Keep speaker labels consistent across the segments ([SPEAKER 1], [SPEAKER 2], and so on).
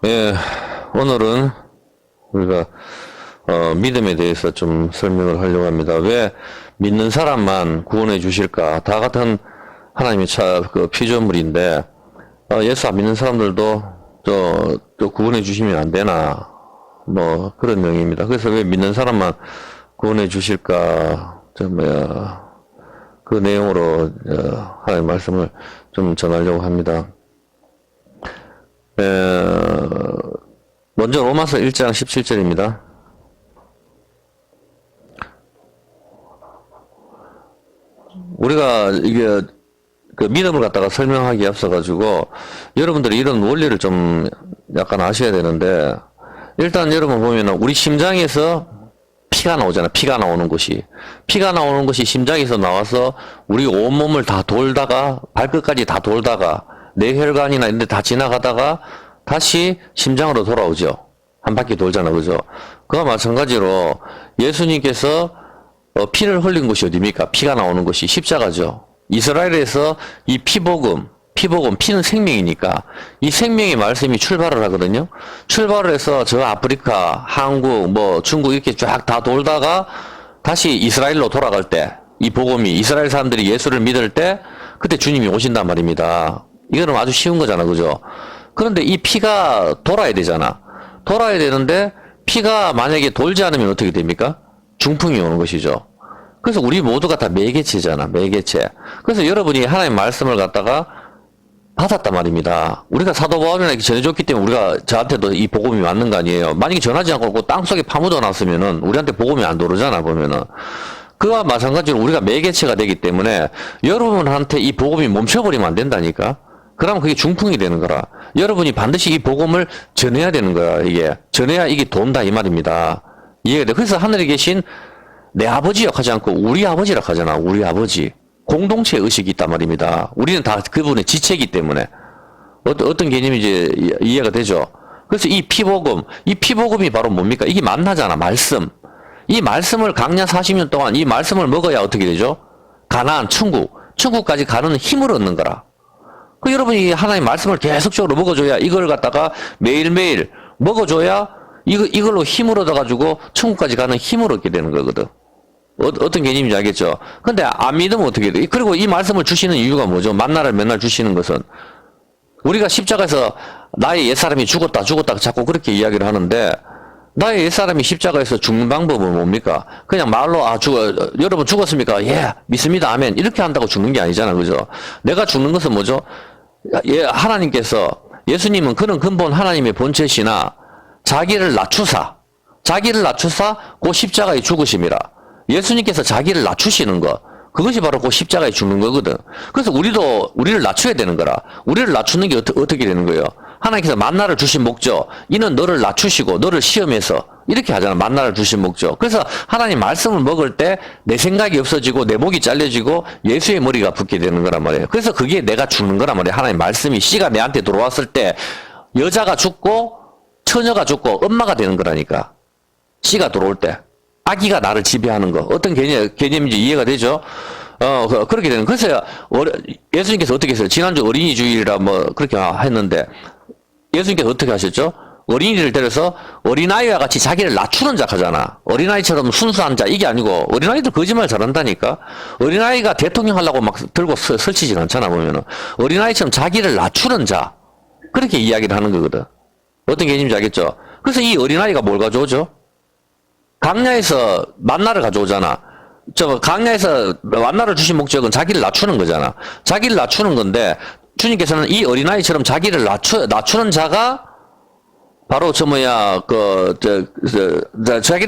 [SPEAKER 1] 예, 오늘은 우리가 믿음에 대해서 좀 설명을 하려고 합니다. 왜 믿는 사람만 구원해 주실까? 다 같은 하나님의 피조물인데 예수 안 믿는 사람들도 저 구원해 주시면 안 되나? 뭐 그런 내용입니다. 그래서 왜 믿는 사람만 구원해 주실까? 그 내용으로 하나님의 말씀을 좀 전하려고 합니다. 먼저 로마서 1장 17절입니다. 우리가 이게 그 믿음을 갖다가 설명하기 앞서가지고 여러분들이 이런 원리를 좀 약간 아셔야 되는데, 일단 여러분 보면은 우리 심장에서 피가 나오잖아. 피가 나오는 것이 심장에서 나와서 우리 온몸을 다 돌다가 발끝까지 다 돌다가 뇌혈관이나 이런 데 다 지나가다가 다시 심장으로 돌아오죠. 한 바퀴 돌잖아. 그죠? 그와 마찬가지로 예수님께서 피를 흘린 곳이 어디입니까? 피가 나오는 곳이 십자가죠. 이스라엘에서 이 피복음, 피는 생명이니까 이 생명의 말씀이 출발을 하거든요. 출발을 해서 저 아프리카, 한국, 뭐 중국 이렇게 쫙 다 돌다가 다시 이스라엘로 돌아갈 때, 이 복음이 이스라엘 사람들이 예수를 믿을 때 그때 주님이 오신단 말입니다. 이거는 아주 쉬운 거잖아. 그죠? 그런데 이 피가 돌아야 되잖아. 돌아야 되는데 피가 만약에 돌지 않으면 어떻게 됩니까? 중풍이 오는 것이죠. 그래서 우리 모두가 다 매개체잖아. 매개체. 그래서 여러분이 하나님의 말씀을 갖다가 받았단 말입니다. 우리가 사도 바울이나 이렇게 전해줬기 때문에 우리가 저한테도 이 복음이 맞는 거 아니에요. 만약에 전하지 않고 그 땅속에 파묻어 놨으면은 우리한테 복음이 안 도르잖아. 보면은. 그와 마찬가지로 우리가 매개체가 되기 때문에 여러분한테 이 복음이 멈춰버리면 안 된다니까. 그러면 그게 중풍이 되는 거라. 여러분이 반드시 이 복음을 전해야 되는 거야. 이게 전해야 이게 돈다 이 말입니다. 이해가 돼. 그래서 하늘에 계신 내 아버지라고 하지 않고 우리 아버지라고 하잖아. 우리 아버지. 공동체 의식이 있단 말입니다. 우리는 다 그분의 지체이기 때문에 어떤 개념인지 이해가 되죠. 그래서 이 피복음이 바로 뭡니까? 이게 만나잖아. 말씀. 이 말씀을 강야 40년 동안 이 말씀을 먹어야 어떻게 되죠? 가나안, 천국까지 가는 힘을 얻는 거라. 그 여러분이 하나님 말씀을 계속적으로 먹어줘야, 이걸 갖다가 매일매일 먹어줘야 이걸로 힘을 얻어가지고 천국까지 가는 힘을 얻게 되는 거거든. 어떤 개념인지 알겠죠? 근데 안 믿으면 어떻게 돼? 그리고 이 말씀을 주시는 이유가 뭐죠? 만나를 맨날 주시는 것은 우리가 십자가에서 나의 옛사람이 죽었다 자꾸 그렇게 이야기를 하는데, 나의 옛사람이 십자가에서 죽는 방법은 뭡니까? 그냥 말로 여러분 죽었습니까? 예, 믿습니다. 아멘. 이렇게 한다고 죽는 게 아니잖아. 그죠? 내가 죽는 것은 뭐죠? 하나님께서, 예수님은 그런 근본 하나님의 본체시나 자기를 낮추사 그 십자가에 죽으심이라. 예수님께서 자기를 낮추시는 것, 그것이 바로 그 십자가에 죽는 거거든. 그래서 우리를 낮춰야 되는 거라. 우리를 낮추는 게 어떻게 되는 거예요? 하나님께서 만나를 주신 목적, 이는 너를 낮추시고 너를 시험해서, 이렇게 하잖아. 만나를 주신 목적. 그래서 하나님 말씀을 먹을 때 내 생각이 없어지고 내 목이 잘려지고 예수의 머리가 붙게 되는 거란 말이에요. 그래서 그게 내가 죽는 거란 말이에요. 하나님 말씀이 씨가 내한테 들어왔을 때 여자가 죽고 처녀가 죽고 엄마가 되는 거라니까. 씨가 들어올 때 아기가 나를 지배하는 거. 어떤 개념인지 이해가 되죠? 그렇게 되는. 그래서 예수님께서 어떻게 했어요? 지난주 어린이 주일이라 뭐 그렇게 했는데, 예수님께서 어떻게 하셨죠? 어린이를 데려서 어린아이와 같이 자기를 낮추는 자 하잖아. 어린아이처럼 순수한 자, 이게 아니고, 어린아이들 거짓말 잘한다니까? 어린아이가 대통령 하려고 막 들고 설치진 않잖아, 보면은. 어린아이처럼 자기를 낮추는 자. 그렇게 이야기를 하는 거거든. 어떤 개념인지 알겠죠? 그래서 이 어린아이가 뭘 가져오죠? 강야에서 만나를 가져오잖아. 강야에서 만나를 주신 목적은 자기를 낮추는 거잖아. 자기를 낮추는 건데, 주님께서는 이 어린아이처럼 자기를 낮추는 자가 바로 자기를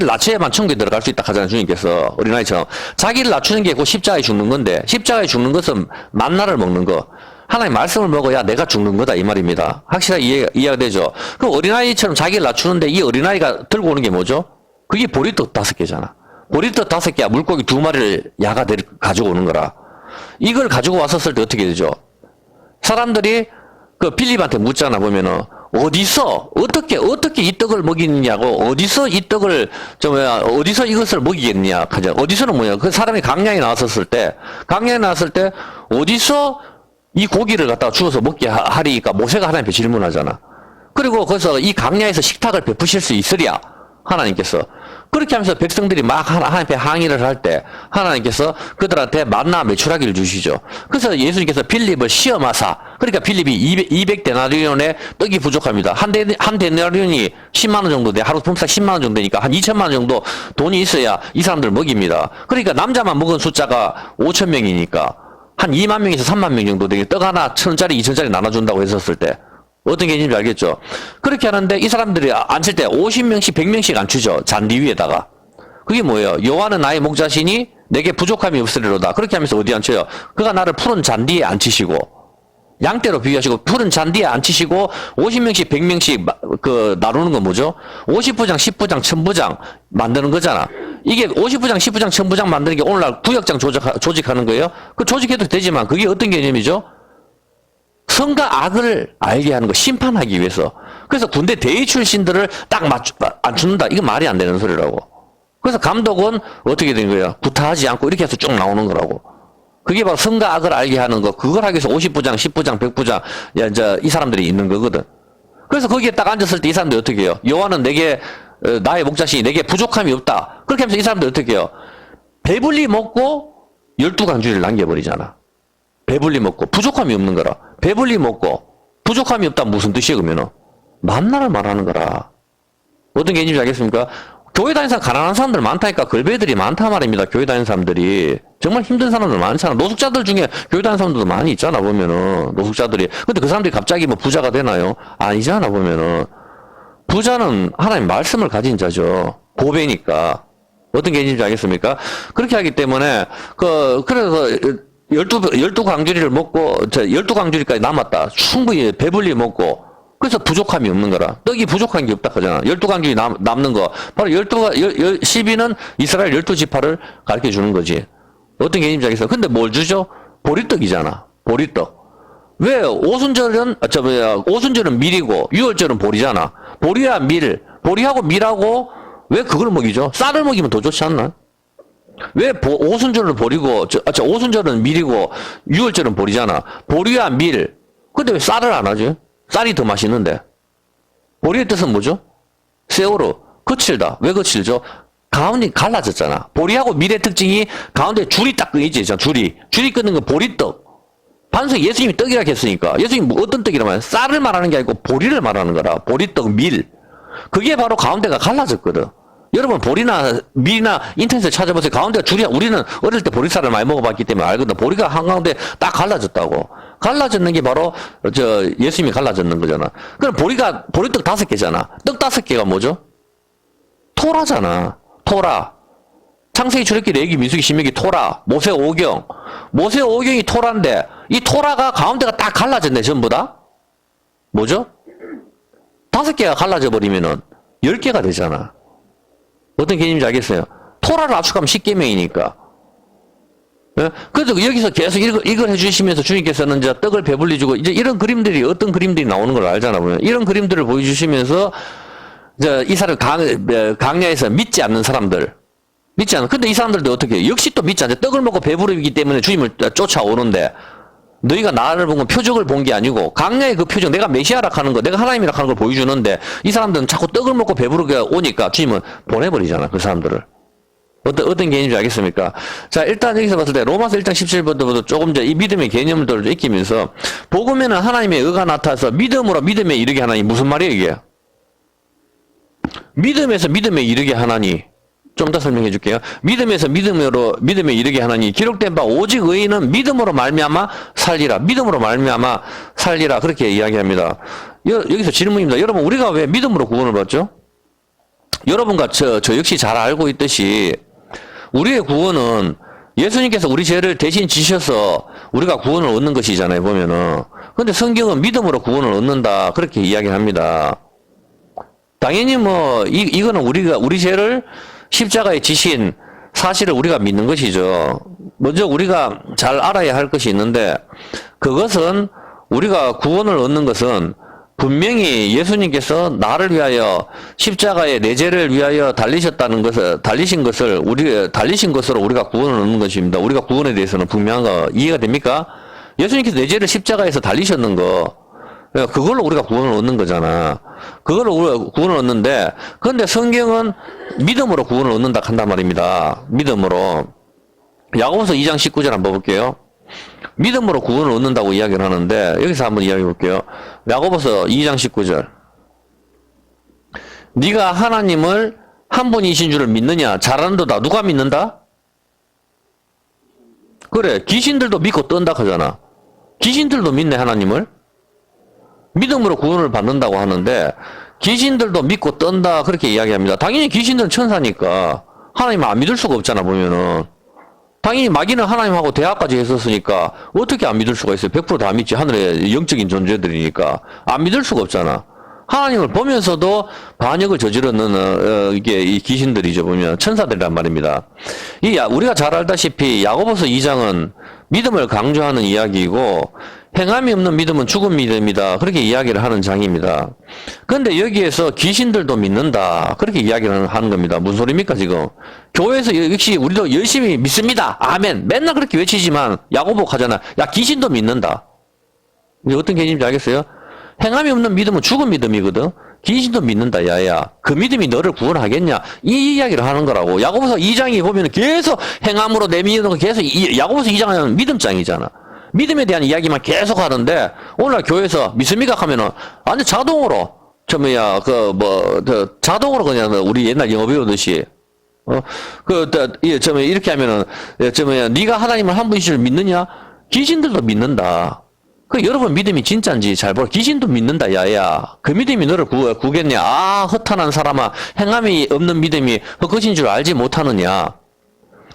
[SPEAKER 1] 낮춰야만 천국에 들어갈 수 있다 하잖아요. 주님께서 어린아이처럼. 자기를 낮추는 게 그 십자가에 죽는 건데, 십자가에 죽는 것은 만나를 먹는 거. 하나님 말씀을 먹어야 내가 죽는 거다 이 말입니다. 확실하게 이해가 되죠? 그럼 어린아이처럼 자기를 낮추는데, 이 어린아이가 들고 오는 게 뭐죠? 그게 보리떡 5개잖아. 보리떡 5개야 물고기 2마리를 야가 가지고 오는 거라. 이걸 가지고 왔었을 때 어떻게 되죠? 사람들이 그 빌립한테 묻잖아. 보면은 어떻게 이 떡을 먹이느냐고, 어디서 이것을 먹이겠냐 하죠. 어디서는 뭐냐? 그 사람이 강야에 나왔을 때 어디서 이 고기를 갖다가 주워서 먹게 하리니까 모세가 하나님께 질문하잖아. 그리고 거기서 이 강야에서 식탁을 베푸실 수 있으랴 하나님께서. 그렇게 하면서 백성들이 막 하나님께 항의를 할 때 하나님께서 그들한테 만나 메추라기를 주시죠. 그래서 예수님께서 빌립을 시험하사, 그러니까 빌립이 200데나리온의 떡이 부족합니다. 한 데나리온이 10만 원 정도 돼. 하루 품삯 10만 원 정도 되니까 한 2천만 원 정도 돈이 있어야 이 사람들 먹입니다. 그러니까 남자만 먹은 숫자가 5천 명이니까 한 2만 명에서 3만 명 정도 되게 떡 하나 1,000원짜리 2,000원짜리 나눠준다고 했었을 때 어떤 개념인지 알겠죠? 그렇게 하는데 이 사람들이 앉을 때 50명씩 100명씩 앉추죠. 잔디 위에다가. 그게 뭐예요? 여호와는 나의 목자시니 내게 부족함이 없으리로다. 그렇게 하면서 어디 앉혀요? 그가 나를 푸른 잔디에 앉히시고, 양떼로 비유하시고 푸른 잔디에 앉히시고 50명씩 100명씩 그 나누는 건 뭐죠? 50부장 10부장 1000부장 만드는 거잖아. 이게 50부장 10부장 1000부장 만드는 게 오늘날 구역장 조직하는 거예요. 그 조직해도 되지만 그게 어떤 개념이죠? 선과 악을 알게 하는 거, 심판하기 위해서. 그래서 군대 대위 출신들을 딱 앉춘다. 이거 말이 안 되는 소리라고. 그래서 감독은 어떻게 된 거예요? 구타하지 않고 이렇게 해서 쭉 나오는 거라고. 그게 바로 선과 악을 알게 하는 거. 그걸 하기 위해서 50부장, 10부장, 100부장, 이 사람들이 있는 거거든. 그래서 거기에 딱 앉았을 때 이 사람들이 어떻게 해요? 여호와는 내게, 나의 목자시니 내게 부족함이 없다. 그렇게 하면서 이 사람들이 어떻게 해요? 배불리 먹고 12강주리를 남겨버리잖아. 배불리 먹고 부족함이 없는 거라. 배불리 먹고 부족함이 없다 무슨 뜻이에요? 그러면은 만나를 말하는 거라. 어떤 개념인지 알겠습니까? 교회 다니는 사람, 가난한 사람들 많다니까. 걸배들이 많단 말입니다. 교회 다니는 사람들이 정말 힘든 사람들 많잖아. 노숙자들 중에 교회 다니는 사람들도 많이 있잖아 보면은. 노숙자들이. 근데 그 사람들이 갑자기 뭐 부자가 되나요? 아니잖아 보면은. 부자는 하나님 말씀을 가진 자죠. 보배니까. 어떤 개념인지 알겠습니까? 그렇게 하기 때문에 그래서 12강주리를 먹고, 12강주리까지 남았다. 충분히 배불리 먹고, 그래서 부족함이 없는 거라. 떡이 부족한 게 없다 하잖아. 12강주리 남는 거. 바로 12는 이스라엘 12지파를 가르쳐 주는 거지. 어떤 개념인지 알겠어? 근데 뭘 주죠? 보리떡이잖아. 보리떡. 왜? 오순절은 밀이고, 유월절은 보리잖아. 보리와 밀. 보리하고 밀하고, 왜 그걸 먹이죠? 쌀을 먹이면 더 좋지 않나? 왜 오순절은 보리고, 오순절은 밀이고, 유월절은 보리잖아. 보리와 밀. 근데 왜 쌀을 안 하지? 쌀이 더 맛있는데. 보리의 뜻은 뭐죠? 세월호. 거칠다. 왜 거칠죠? 가운데 갈라졌잖아. 보리하고 밀의 특징이 가운데 줄이 딱 끊이지. 줄이 끊는 건 보리떡. 반석 예수님이 떡이라 했으니까. 예수님이 뭐 어떤 떡이라 말이야? 쌀을 말하는 게 아니고 보리를 말하는 거라. 보리떡, 밀. 그게 바로 가운데가 갈라졌거든. 여러분 보리나 밀이나 인터넷에 찾아보세요. 가운데가 줄이야. 우리는 어릴 때 보리쌀을 많이 먹어봤기 때문에 알거든. 보리가 한가운데 딱 갈라졌다고. 갈라졌는 게 바로 예수님이 갈라졌는 거잖아. 그럼 보리떡 5개잖아. 떡 5개가 뭐죠? 토라잖아. 토라. 창세기, 출애굽기, 레위기, 민수기, 신명기, 토라. 모세오경. 모세오경이 토라인데 이 토라가 가운데가 딱 갈라졌네. 전부 다. 뭐죠? 5개가 갈라져 버리면은 10개가 되잖아. 어떤 개념인지 알겠어요? 토라를 압축하면 10계명이니까. 예? 그래서 여기서 계속 이걸 해주시면서 주님께서는 이제 떡을 배불리 주고, 이제 이런 그림들이, 어떤 그림들이 나오는 걸 알잖아, 보면. 이런 그림들을 보여주시면서, 이제 이 사람 강야에서 믿지 않는 사람들. 근데 이 사람들도 어떻게 해요? 역시 또 믿지 않죠. 떡을 먹고 배부르기 때문에 주님을 쫓아오는데, 너희가 나를 본 건 표적을 본 게 아니고 강야의 그 표적, 내가 메시아라 하는 거, 내가 하나님이라 하는 걸 보여주는데 이 사람들은 자꾸 떡을 먹고 배부르게 오니까 주님은 보내버리잖아. 그 사람들을. 어떤 개념인지 알겠습니까? 자, 일단 여기서 봤을 때 로마서 1장 17절부터 조금 이 믿음의 개념들을 좀 익히면서 복음에는 하나님의 의가 나타나서 믿음으로 믿음에 이르게 하나니. 무슨 말이에요 이게? 믿음에서 믿음에 이르게 하나니. 좀 더 설명해 줄게요. 믿음에서 믿음에 이르게 하나니 기록된 바 오직 의인은 믿음으로 말미암아 살리라. 믿음으로 말미암아 살리라. 그렇게 이야기합니다. 여기서 질문입니다. 여러분, 우리가 왜 믿음으로 구원을 받죠? 여러분과 저 역시 잘 알고 있듯이 우리의 구원은 예수님께서 우리 죄를 대신 지셔서 우리가 구원을 얻는 것이잖아요, 보면은. 근데 성경은 믿음으로 구원을 얻는다. 그렇게 이야기합니다. 당연히 이거는 우리 죄를 십자가에 지신 사실을 우리가 믿는 것이죠. 먼저 우리가 잘 알아야 할 것이 있는데, 그것은 우리가 구원을 얻는 것은 분명히 예수님께서 나를 위하여 십자가에 내 죄를 위하여 달리신 것으로 우리가 구원을 얻는 것입니다. 우리가 구원에 대해서는 분명한 거 이해가 됩니까? 예수님께서 내 죄를 십자가에서 달리셨는 거, 그걸로 우리가 구원을 얻는 거잖아. 그걸로 우리가 구원을 얻는데, 그런데 성경은 믿음으로 구원을 얻는다 한단 말입니다. 믿음으로. 야고보서 2장 19절 한번 볼게요. 믿음으로 구원을 얻는다고 이야기를 하는데, 여기서 한번 이야기해 볼게요. 야고보서 2장 19절. 네가 하나님을 한 분이신 줄을 믿느냐? 잘하는도다. 누가 믿는다? 그래, 귀신들도 믿고 떤다 하잖아. 귀신들도 믿네, 하나님을. 믿음으로 구원을 받는다고 하는데 귀신들도 믿고 떤다 그렇게 이야기합니다. 당연히 귀신들은 천사니까 하나님 안 믿을 수가 없잖아. 보면은 당연히 마귀는 하나님하고 대화까지 했었으니까 어떻게 안 믿을 수가 있어요. 100% 다 믿지. 하늘의 영적인 존재들이니까 안 믿을 수가 없잖아. 하나님을 보면서도 반역을 저지르는 이게 이 귀신들이죠. 보면 천사들이란 말입니다. 우리가 잘 알다시피 야고보서 2장은 믿음을 강조하는 이야기이고 행함이 없는 믿음은 죽은 믿음이다. 그렇게 이야기를 하는 장입니다. 그런데 여기에서 귀신들도 믿는다. 그렇게 이야기를 하는 겁니다. 무슨 소리입니까 지금? 교회에서 역시 우리도 열심히 믿습니다. 아멘. 맨날 그렇게 외치지만 야고보 하잖아. 야 귀신도 믿는다. 이게 어떤 개념인지 알겠어요? 행함이 없는 믿음은 죽은 믿음이거든. 귀신도 믿는다. 야야. 그 믿음이 너를 구원하겠냐? 이 이야기를 하는 거라고. 야고보서 2장이 보면 계속 행함으로 내 믿음은 계속 야고보서 2장은 믿음장이잖아. 믿음에 대한 이야기만 계속 하는데 오늘 교회에서 믿습니까 하면은 완전 자동으로 자동으로 그냥 우리 옛날 영어 배우듯이 이렇게 하면은 네가 하나님을 한 분이실 믿느냐? 귀신들도 믿는다. 그 여러분 믿음이 진짜인지 잘 보라. 귀신도 믿는다. 야야. 그 믿음이 너를 구겠냐? 아 허탄한 사람아, 행함이 없는 믿음이 헛것인 줄 알지 못하느냐?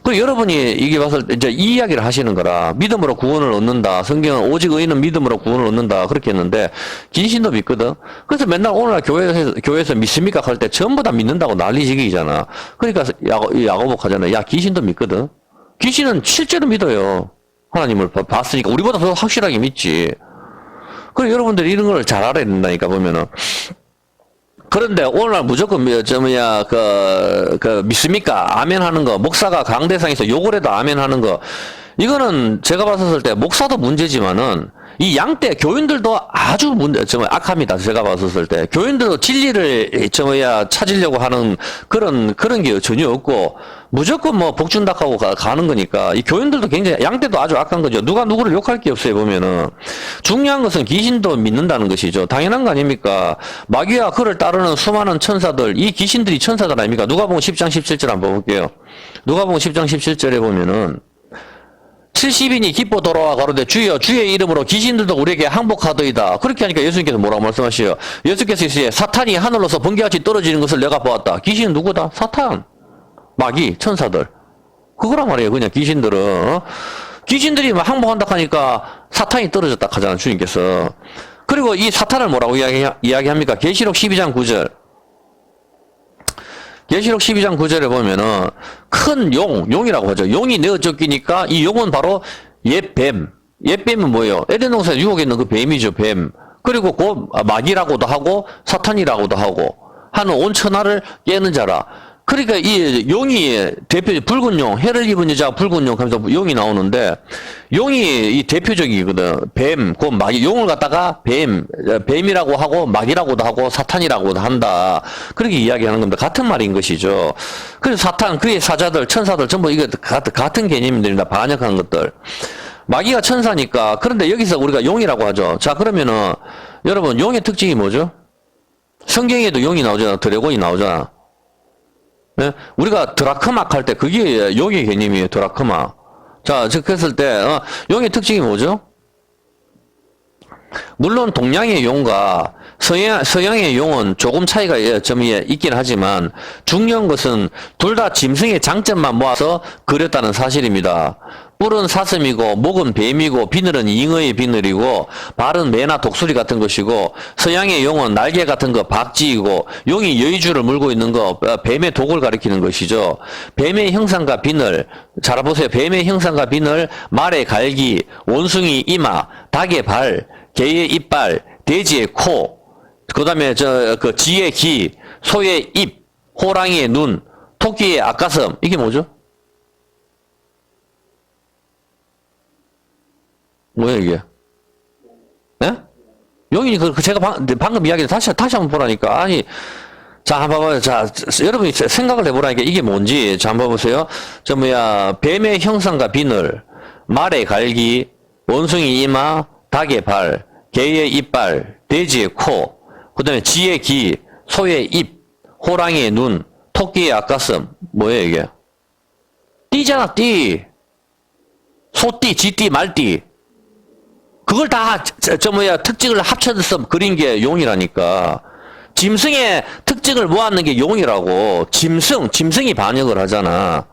[SPEAKER 1] 그 여러분이 이게 봤을 때 이제 이 이야기를 하시는 거라. 믿음으로 구원을 얻는다. 성경은 오직 의인은 믿음으로 구원을 얻는다. 그렇게 했는데 귀신도 믿거든. 그래서 맨날 오늘날 교회에서 믿습니까 할 때 전부 다 믿는다고 난리지기잖아. 그러니까 야고보 하잖아. 야 귀신도 믿거든. 귀신은 실제로 믿어요. 하나님을 봤으니까 우리보다 더 확실하게 믿지. 그래 여러분들이 이런 걸 잘 알아야 된다니까 보면은. 그런데 오늘날 무조건 믿습니까? 아멘 하는 거, 목사가 강대상에서 욕을 해도 아멘 하는 거, 이거는 제가 봤을 때 목사도 문제지만은 이 양떼 교인들도 아주 정말 악합니다. 제가 봤을 때 교인들도 진리를 찾으려고 하는 그런 게 전혀 없고 무조건 뭐 복 준다 하고 가는 거니까 이 교인들도 굉장히 양떼도 아주 악한 거죠. 누가 누구를 욕할 게 없어요. 보면은 중요한 것은 귀신도 믿는다는 것이죠. 당연한 거 아닙니까? 마귀와 그를 따르는 수많은 천사들, 이 귀신들이 천사들 아닙니까? 누가복음 10장 17절 한번 볼게요. 누가복음 10장 17절에 보면은 70인이 기뻐 돌아와 가로되 주여 주의 이름으로 귀신들도 우리에게 항복하더이다. 그렇게 하니까 예수님께서 뭐라고 말씀하시요? 예수께서 이제 사탄이 하늘로서 번개같이 떨어지는 것을 내가 보았다. 귀신은 누구다? 사탄, 마귀, 천사들. 그거란 말이에요. 그냥 귀신들은. 귀신들이 막 항복한다 하니까 사탄이 떨어졌다 하잖아 주님께서. 그리고 이 사탄을 뭐라고 이야기합니까? 계시록 12장 9절. 계시록 12장 9절에 보면은 큰 용이라고 하죠. 용이 내어 쫓기니까 이 용은 바로 옛뱀. 옛뱀은 뭐예요? 에덴 동산에 유혹에 있는 그 뱀이죠, 뱀. 그리고 곧 마귀라고도 하고 사탄이라고도 하고 하는 온 천하를 깨는 자라. 그러니까 이 용이 대표 붉은 용, 해를 입은 여자 붉은 용 하면서 용이 나오는데 용이 이 대표적이거든. 뱀, 그 마귀, 용을 갖다가 뱀이라고 하고 마귀라고도 하고 사탄이라고도 한다. 그렇게 이야기하는 겁니다. 같은 말인 것이죠. 그래서 사탄, 그의 사자들, 천사들 전부 이거 같은 개념들입니다. 반역한 것들. 마귀가 천사니까. 그런데 여기서 우리가 용이라고 하죠. 자, 그러면은 여러분 용의 특징이 뭐죠? 성경에도 용이 나오잖아. 드래곤이 나오잖아. 네? 우리가 드라크막 할 때 그게 용의 개념이에요. 드라크막. 자, 그랬을 때 용의 특징이 뭐죠? 물론 동양의 용과 서양의 용은 조금 차이가 좀 있긴 하지만 중요한 것은 둘 다 짐승의 장점만 모아서 그렸다는 사실입니다. 뿔은 사슴이고 목은 뱀이고 비늘은 잉어의 비늘이고 발은 매나 독수리 같은 것이고 서양의 용은 날개 같은 거 박쥐이고 용이 여의주를 물고 있는 거 뱀의 독을 가리키는 것이죠. 뱀의 형상과 비늘 잘 보세요. 뱀의 형상과 비늘, 말의 갈기, 원숭이 이마, 닭의 발, 개의 이빨, 돼지의 코, 그 다음에 쥐의 귀, 소의 입, 호랑이의 눈, 토끼의 앞가슴. 이게 뭐죠? 뭐야 이게? 네? 용인이 제가 방금 이야기를 다시 한번 보라니까. 아니, 자, 한번 봐봐요. 자, 여러분이 생각을 해보라니까 이게 뭔지. 자, 한번 봐보세요. 뱀의 형상과 비늘, 말의 갈기, 원숭이 이마, 닭의 발, 개의 이빨, 돼지의 코, 그 다음에 쥐의 귀, 소의 입, 호랑이의 눈, 토끼의 앞가슴. 뭐예요, 이게? 띠잖아, 띠. 소띠, 쥐띠, 말띠. 그걸 다, 특징을 합쳐서 그린 게 용이라니까. 짐승의 특징을 모았는 게 용이라고. 짐승이 반역을 하잖아.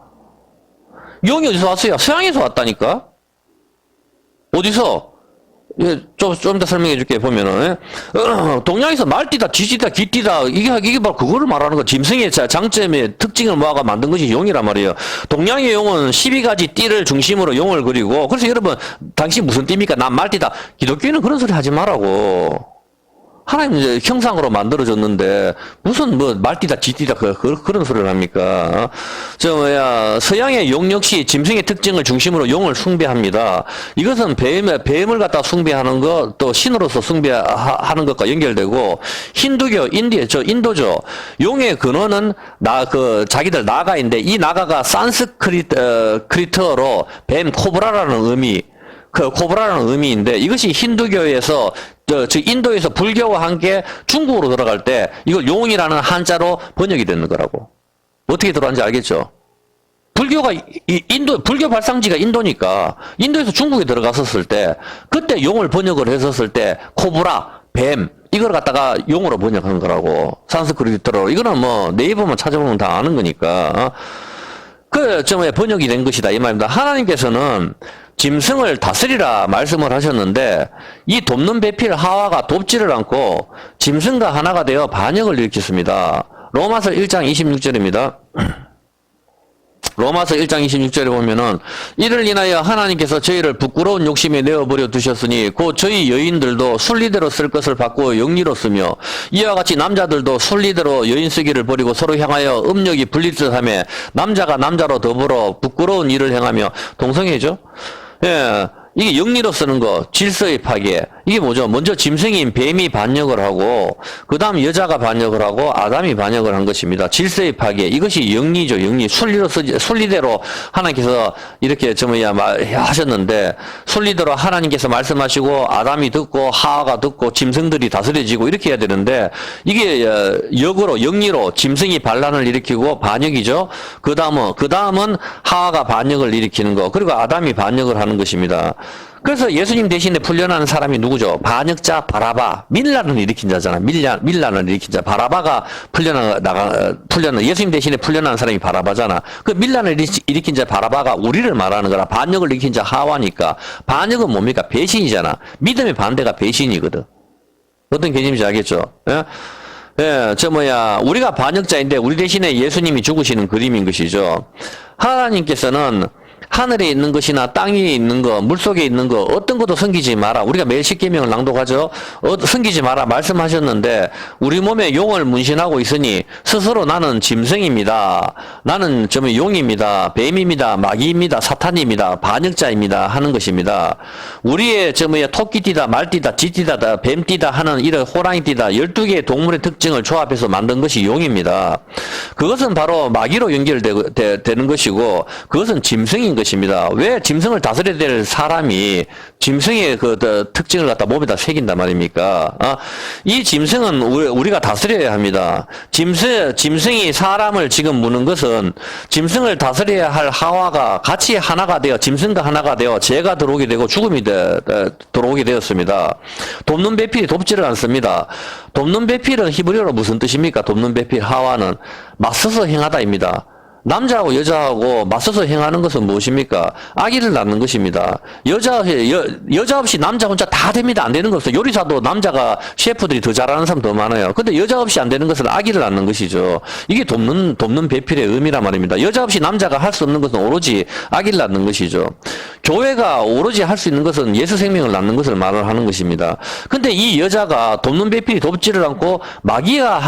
[SPEAKER 1] 용이 어디서 왔어요? 서양에서 왔다니까? 어디서? 예, 좀 더 설명해 줄게, 보면은. 동양에서 말띠다, 쥐띠다, 귀띠다, 이게 바로 그거를 말하는 거. 짐승의 장점의 특징을 모아가 만든 것이 용이란 말이에요. 동양의 용은 12가지 띠를 중심으로 용을 그리고, 그래서 여러분, 당신 무슨 띠입니까? 난 말띠다. 기독교인은 그런 소리 하지 말라고. 하나님 이제 형상으로 만들어졌는데 무슨 말띠다 쥐띠다 그런 소리를 합니까? 서양의 용 역시 짐승의 특징을 중심으로 용을 숭배합니다. 이것은 뱀을 갖다 숭배하는 것, 또 신으로서 숭배하는 것과 연결되고, 힌두교 인도죠. 용의 근원은 자기들 나가인데, 이 나가가 산스크리트어로 뱀 코브라라는 의미, 코브라라는 의미인데, 이것이 힌두교에서 인도에서 불교와 함께 중국으로 들어갈 때 이걸 용이라는 한자로 번역이 되는 거라고. 어떻게 들어왔는지 알겠죠? 불교 발상지가 인도니까 인도에서 중국에 들어갔었을 때 그때 용을 번역을 했었을 때 코브라, 뱀 이걸 갖다가 용으로 번역한 거라고. 산스크리트로. 이거는 네이버만 찾아보면 다 아는 거니까. 번역이 된 것이다 이 말입니다. 하나님께서는 짐승을 다스리라 말씀을 하셨는데, 이 돕는 배필 하와가 돕지를 않고 짐승과 하나가 되어 반역을 일으켰습니다. 로마서 1장 26절입니다. 로마서 1장 26절에 보면은, 이를 인하여 하나님께서 저희를 부끄러운 욕심에 내어버려 두셨으니 곧 저희 여인들도 순리대로 쓸 것을 바꾸어 영리로 쓰며, 이와 같이 남자들도 순리대로 여인 쓰기를 버리고 서로 향하여 음욕이 분리듯 하며, 남자가 남자로 더불어 부끄러운 일을 행하며. 동성애죠? 예, 이게 영리로 쓰는 거, 질서의 파괴. 이게 뭐죠? 먼저 짐승인 뱀이 반역을 하고, 그 다음 여자가 반역을 하고, 아담이 반역을 한 것입니다. 질서의 파괴. 이것이 영리죠, 영리. 순리대로 하나님께서 이렇게 하셨는데, 순리대로 하나님께서 말씀하시고, 아담이 듣고, 하와가 듣고, 짐승들이 다스려지고, 이렇게 해야 되는데, 이게 역으로, 영리로 짐승이 반란을 일으키고, 반역이죠. 그 다음은 하와가 반역을 일으키는 거, 그리고 아담이 반역을 하는 것입니다. 그래서 예수님 대신에 풀려나는 사람이 누구죠? 반역자 바라바. 밀란을 일으킨 자잖아. 밀란을 일으킨 자. 바라바가 예수님 대신에 풀려나는 사람이 바라바잖아. 그 밀란을 일으킨 자 바라바가 우리를 말하는 거라. 반역을 일으킨 자 하와니까. 반역은 뭡니까? 배신이잖아. 믿음의 반대가 배신이거든. 어떤 개념인지 알겠죠? 예? 예, 우리가 반역자인데 우리 대신에 예수님이 죽으시는 그림인 것이죠. 하나님께서는 하늘에 있는 것이나 땅 위에 있는 거, 물속에 있는 거, 어떤 것도 섬기지 마라. 우리가 매일 십계명을 낭독하죠. 섬기지 마라 말씀하셨는데, 우리 몸에 용을 문신하고 있으니 스스로 나는 짐승입니다. 나는 용입니다. 뱀입니다. 마귀입니다. 사탄입니다. 반역자입니다. 하는 것입니다. 우리의 토끼띠다, 말띠다, 쥐띠다, 뱀띠다 하는 이런 호랑이띠다 12개의 동물의 특징을 조합해서 만든 것이 용입니다. 그것은 바로 마귀로 연결되는 것이고, 그것은 짐승인 것입니다. 왜 짐승을 다스려야 될 사람이 짐승의 특징을 갖다 몸에다 새긴단 말입니까? 이 짐승은 우리가 다스려야 합니다. 짐승이 사람을 지금 무는 것은 짐승을 다스려야 할 하와가 같이 하나가 되어 짐승과 하나가 되어 죄가 들어오게 되고 죽음이 들어오게 되었습니다. 돕는 배필이 돕지를 않습니다. 돕는 배필은 히브리어로 무슨 뜻입니까? 돕는 배필 하와는 맞서서 행하다입니다. 남자하고 여자하고 맞서서 행하는 것은 무엇입니까? 아기를 낳는 것입니다. 여자 없이 남자 혼자 다 됩니다. 안 되는 것은 요리사도 남자가 셰프들이 더 잘하는 사람 더 많아요. 근데 여자 없이 안 되는 것은 아기를 낳는 것이죠. 이게 돕는 배필의 의미란 말입니다. 여자 없이 남자가 할 수 없는 것은 오로지 아기를 낳는 것이죠. 교회가 오로지 할 수 있는 것은 예수 생명을 낳는 것을 말을 하는 것입니다. 근데 이 여자가 돕는 배필이 돕지를 않고 마귀와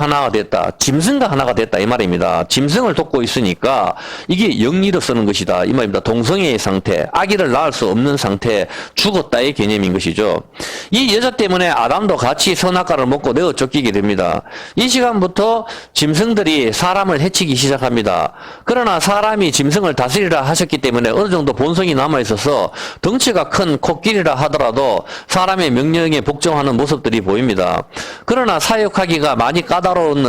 [SPEAKER 1] 하나가 됐다. 짐승과 하나가 됐다. 이 말입니다. 짐승을 돕고 솟고 있으니까 이게 영리로 쓰는 것이다 이 말입니다. 동성애의 상태, 아기를 낳을 수 없는 상태, 죽었다의 개념인 것이죠. 이 여자 때문에 아담도 같이 선악과를 먹고 내어 쫓기게 됩니다. 이 시간부터 짐승들이 사람을 해치기 시작합니다. 그러나 사람이 짐승을 다스리라 하셨기 때문에 어느 정도 본성이 남아있어서 덩치가 큰 코끼리라 하더라도 사람의 명령에 복종하는 모습들이 보입니다. 그러나 사육하기가 많이 까다로운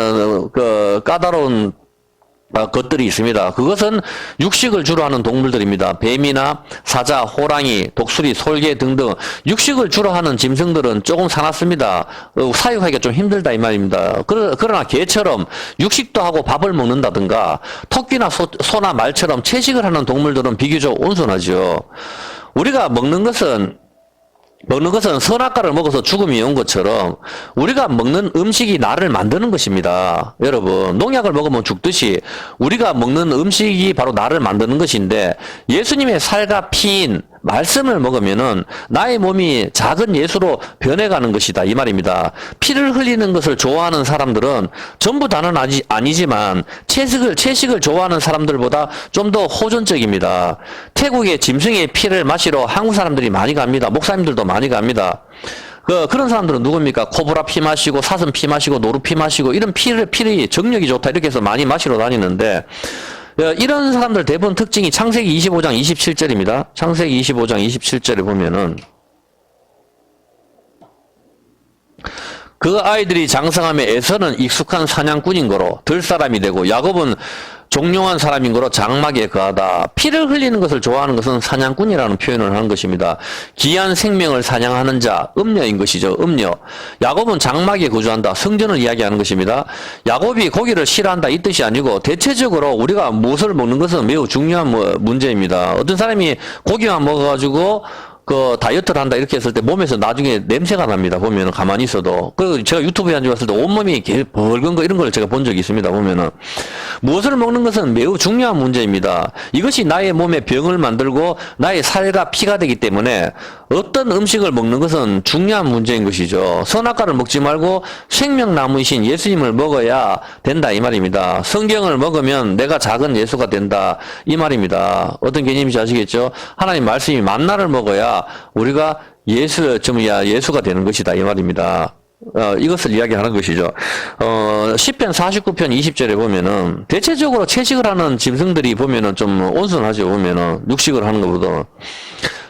[SPEAKER 1] 것들이 있습니다. 그것은 육식을 주로 하는 동물들입니다. 뱀이나 사자, 호랑이, 독수리, 솔개 등등 육식을 주로 하는 짐승들은 조금 사납습니다. 사육하기가 좀 힘들다 이 말입니다. 그러나 개처럼 육식도 하고 밥을 먹는다든가 토끼나 소나 말처럼 채식을 하는 동물들은 비교적 온순하죠. 우리가 먹는 것은 선악과를 먹어서 죽음이 온 것처럼 우리가 먹는 음식이 나를 만드는 것입니다. 여러분, 농약을 먹으면 죽듯이 우리가 먹는 음식이 바로 나를 만드는 것인데 예수님의 살과 피인 말씀을 먹으면은 나의 몸이 작은 예수로 변해가는 것이다 이 말입니다. 피를 흘리는 것을 좋아하는 사람들은 전부 다는 아니지만 채식을 좋아하는 사람들보다 좀 더 호전적입니다. 태국에 짐승의 피를 마시러 한국 사람들이 많이 갑니다. 목사님들도 많이 갑니다. 그런 사람들은 누굽니까? 코브라 피 마시고 사슴 피 마시고 노루 피 마시고 이런 피를 정력이 좋다 이렇게 해서 많이 마시러 다니는데 이런 사람들 대부분 특징이 창세기 25장 27절입니다. 창세기 25장 27절에 보면은 그 아이들이 장성함에 에서는 익숙한 사냥꾼인 거로 들 사람이 되고 야곱은 종용한 사람인 거로 장막에 거하다. 피를 흘리는 것을 좋아하는 것은 사냥꾼이라는 표현을 하는 것입니다. 귀한 생명을 사냥하는 자, 음녀인 것이죠. 음녀. 야곱은 장막에 거주한다. 성전을 이야기하는 것입니다. 야곱이 고기를 싫어한다 이 뜻이 아니고 대체적으로 우리가 무엇을 먹는 것은 매우 중요한 문제입니다. 어떤 사람이 고기만 먹어가지고 다이어트를 한다 이렇게 했을 때 몸에서 나중에 냄새가 납니다. 보면은 가만히 있어도. 제가 유튜브에 앉아봤을 때 온몸이 벌건 거 이런 걸 제가 본 적이 있습니다. 보면은. 무엇을 먹는 것은 매우 중요한 문제입니다. 이것이 나의 몸에 병을 만들고 나의 살과 피가 되기 때문에 어떤 음식을 먹는 것은 중요한 문제인 것이죠. 선악과를 먹지 말고 생명나무이신 예수님을 먹어야 된다 이 말입니다. 성경을 먹으면 내가 작은 예수가 된다 이 말입니다. 어떤 개념인지 아시겠죠? 하나님 말씀이 만나를 먹어야 우리가 예수가 되는 것이다 이 말입니다. 이것을 이야기하는 것이죠. 시편 49편 20절에 보면은 대체적으로 채식을 하는 짐승들이 보면은 좀 온순하죠. 보면은 육식을 하는 것보다는.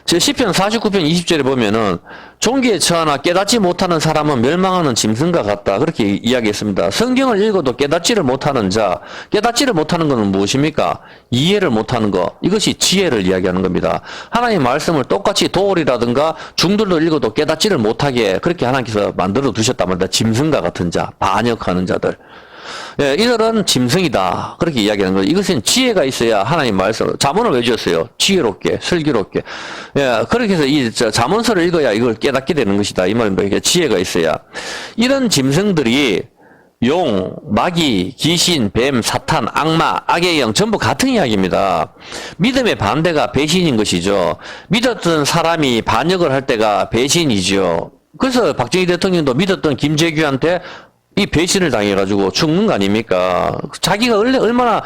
[SPEAKER 1] 제 시편 49편 20절에 보면은 종기에 처하나 깨닫지 못하는 사람은 멸망하는 짐승과 같다. 그렇게 이야기했습니다. 성경을 읽어도 깨닫지를 못하는 자, 깨닫지를 못하는 것은 무엇입니까? 이해를 못하는 것. 이것이 지혜를 이야기하는 겁니다. 하나님 말씀을 똑같이 도올이라든가 중들도 읽어도 깨닫지를 못하게 그렇게 하나님께서 만들어 두셨단 말이다. 짐승과 같은 자, 반역하는 자들. 예, 이들은 짐승이다. 그렇게 이야기하는 거예요. 이것은 지혜가 있어야 하나님 말씀, 잠언을 왜 지었어요? 지혜롭게, 슬기롭게. 예, 그렇게 해서 이 잠언서를 읽어야 이걸 깨닫게 되는 것이다. 이 말입니다. 이게 지혜가 있어야. 이런 짐승들이 용, 마귀, 귀신, 뱀, 사탄, 악마, 악의 영 전부 같은 이야기입니다. 믿음의 반대가 배신인 것이죠. 믿었던 사람이 반역을 할 때가 배신이죠. 그래서 박정희 대통령도 믿었던 김재규한테 이 배신을 당해가지고 죽는 거 아닙니까? 자기가 얼마나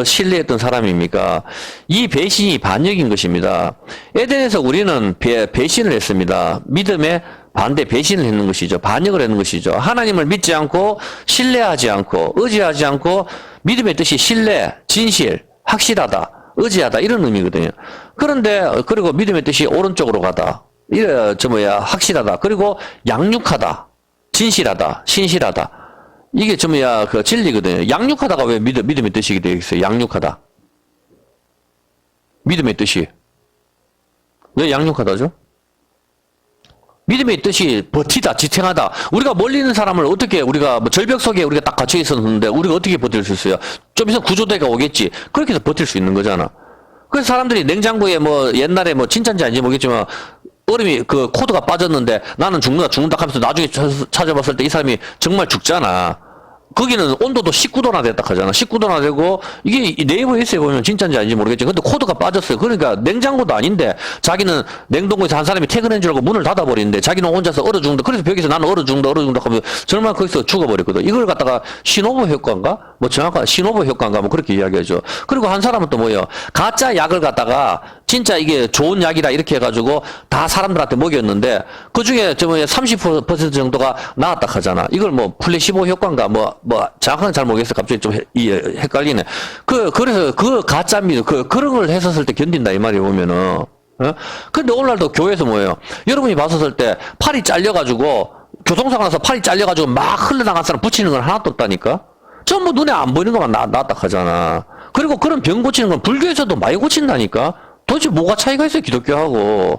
[SPEAKER 1] 신뢰했던 사람입니까? 이 배신이 반역인 것입니다. 에덴에서 우리는 배신을 했습니다. 믿음의 반대 배신을 했는 것이죠. 반역을 했는 것이죠. 하나님을 믿지 않고 신뢰하지 않고 의지하지 않고 믿음의 뜻이 신뢰, 진실, 확실하다, 의지하다 이런 의미거든요. 그런데 그리고 믿음의 뜻이 오른쪽으로 가다, 확실하다, 그리고 양육하다. 진실하다, 신실하다. 이게 진리거든요. 양육하다가 왜 믿음의 뜻이 되겠어요? 양육하다. 믿음의 뜻이. 왜 양육하다죠? 믿음의 뜻이 버티다, 지탱하다. 우리가 멀리 있는 사람을 어떻게 우리가 절벽 속에 우리가 딱 갇혀 있었는데 우리가 어떻게 버틸 수 있어요? 좀 있으면 구조대가 오겠지. 그렇게 해서 버틸 수 있는 거잖아. 그래서 사람들이 냉장고에 옛날에 진짜인지 아닌지 모르겠지만 얼음이 코드가 빠졌는데 나는 죽는다 하면서 나중에 찾아봤을 때 이 사람이 정말 죽잖아. 거기는 온도도 19도나 됐다 하잖아. 19도나 되고, 이게 네이버 에세이 보면 진짜인지 아닌지 모르겠지. 근데 코드가 빠졌어요. 그러니까 냉장고도 아닌데, 자기는 냉동고에서 한 사람이 퇴근한 줄 알고 문을 닫아버리는데, 자기는 혼자서 얼어 죽는다. 그래서 벽에서 나는 얼어 죽는다 하면, 정말 거기서 죽어버렸거든. 이걸 갖다가 신호부 효과인가? 뭐 정확한 신호부 효과인가? 뭐 그렇게 이야기하죠. 그리고 한 사람은 또 뭐예요? 가짜 약을 갖다가, 진짜 이게 좋은 약이다 이렇게 해가지고 다 사람들한테 먹였는데 그 중에 저 뭐야 30% 정도가 나왔다 하잖아. 이걸 뭐 플래시보 효과인가 뭐 정확한 잘 모르겠어. 갑자기 좀 헷갈리네. 그래서 그 가짜 믿음 그런 걸 했었을 때 견딘다 이 말이 보면은. 어? 근데 오늘날도 교회에서 뭐예요? 여러분이 봤었을 때 팔이 잘려가지고 교통사고 나서 팔이 잘려가지고 막 흘러나간 사람 붙이는 건 하나도 없다니까. 전부 눈에 안 보이는 것만 나왔다 하잖아. 그리고 그런 병 고치는 건 불교에서도 많이 고친다니까. 도대체 뭐가 차이가 있어요, 기독교하고.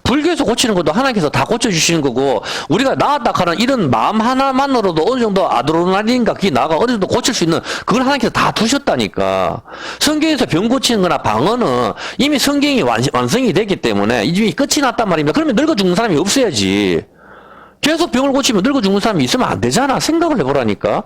[SPEAKER 1] 불교에서 고치는 것도 하나님께서 다 고쳐주시는 거고, 우리가 나았다 하는 이런 마음 하나만으로도 어느 정도 아드레날린인가 그게 나가 어느 정도 고칠 수 있는 그걸 하나님께서 다 두셨다니까. 성경에서 병 고치는 거나 방언은 이미 성경이 완성이 됐기 때문에 이미 끝이 났단 말입니다. 그러면 늙어 죽는 사람이 없어야지. 계속 병을 고치면 늙어 죽는 사람이 있으면 안 되잖아. 생각을 해보라니까.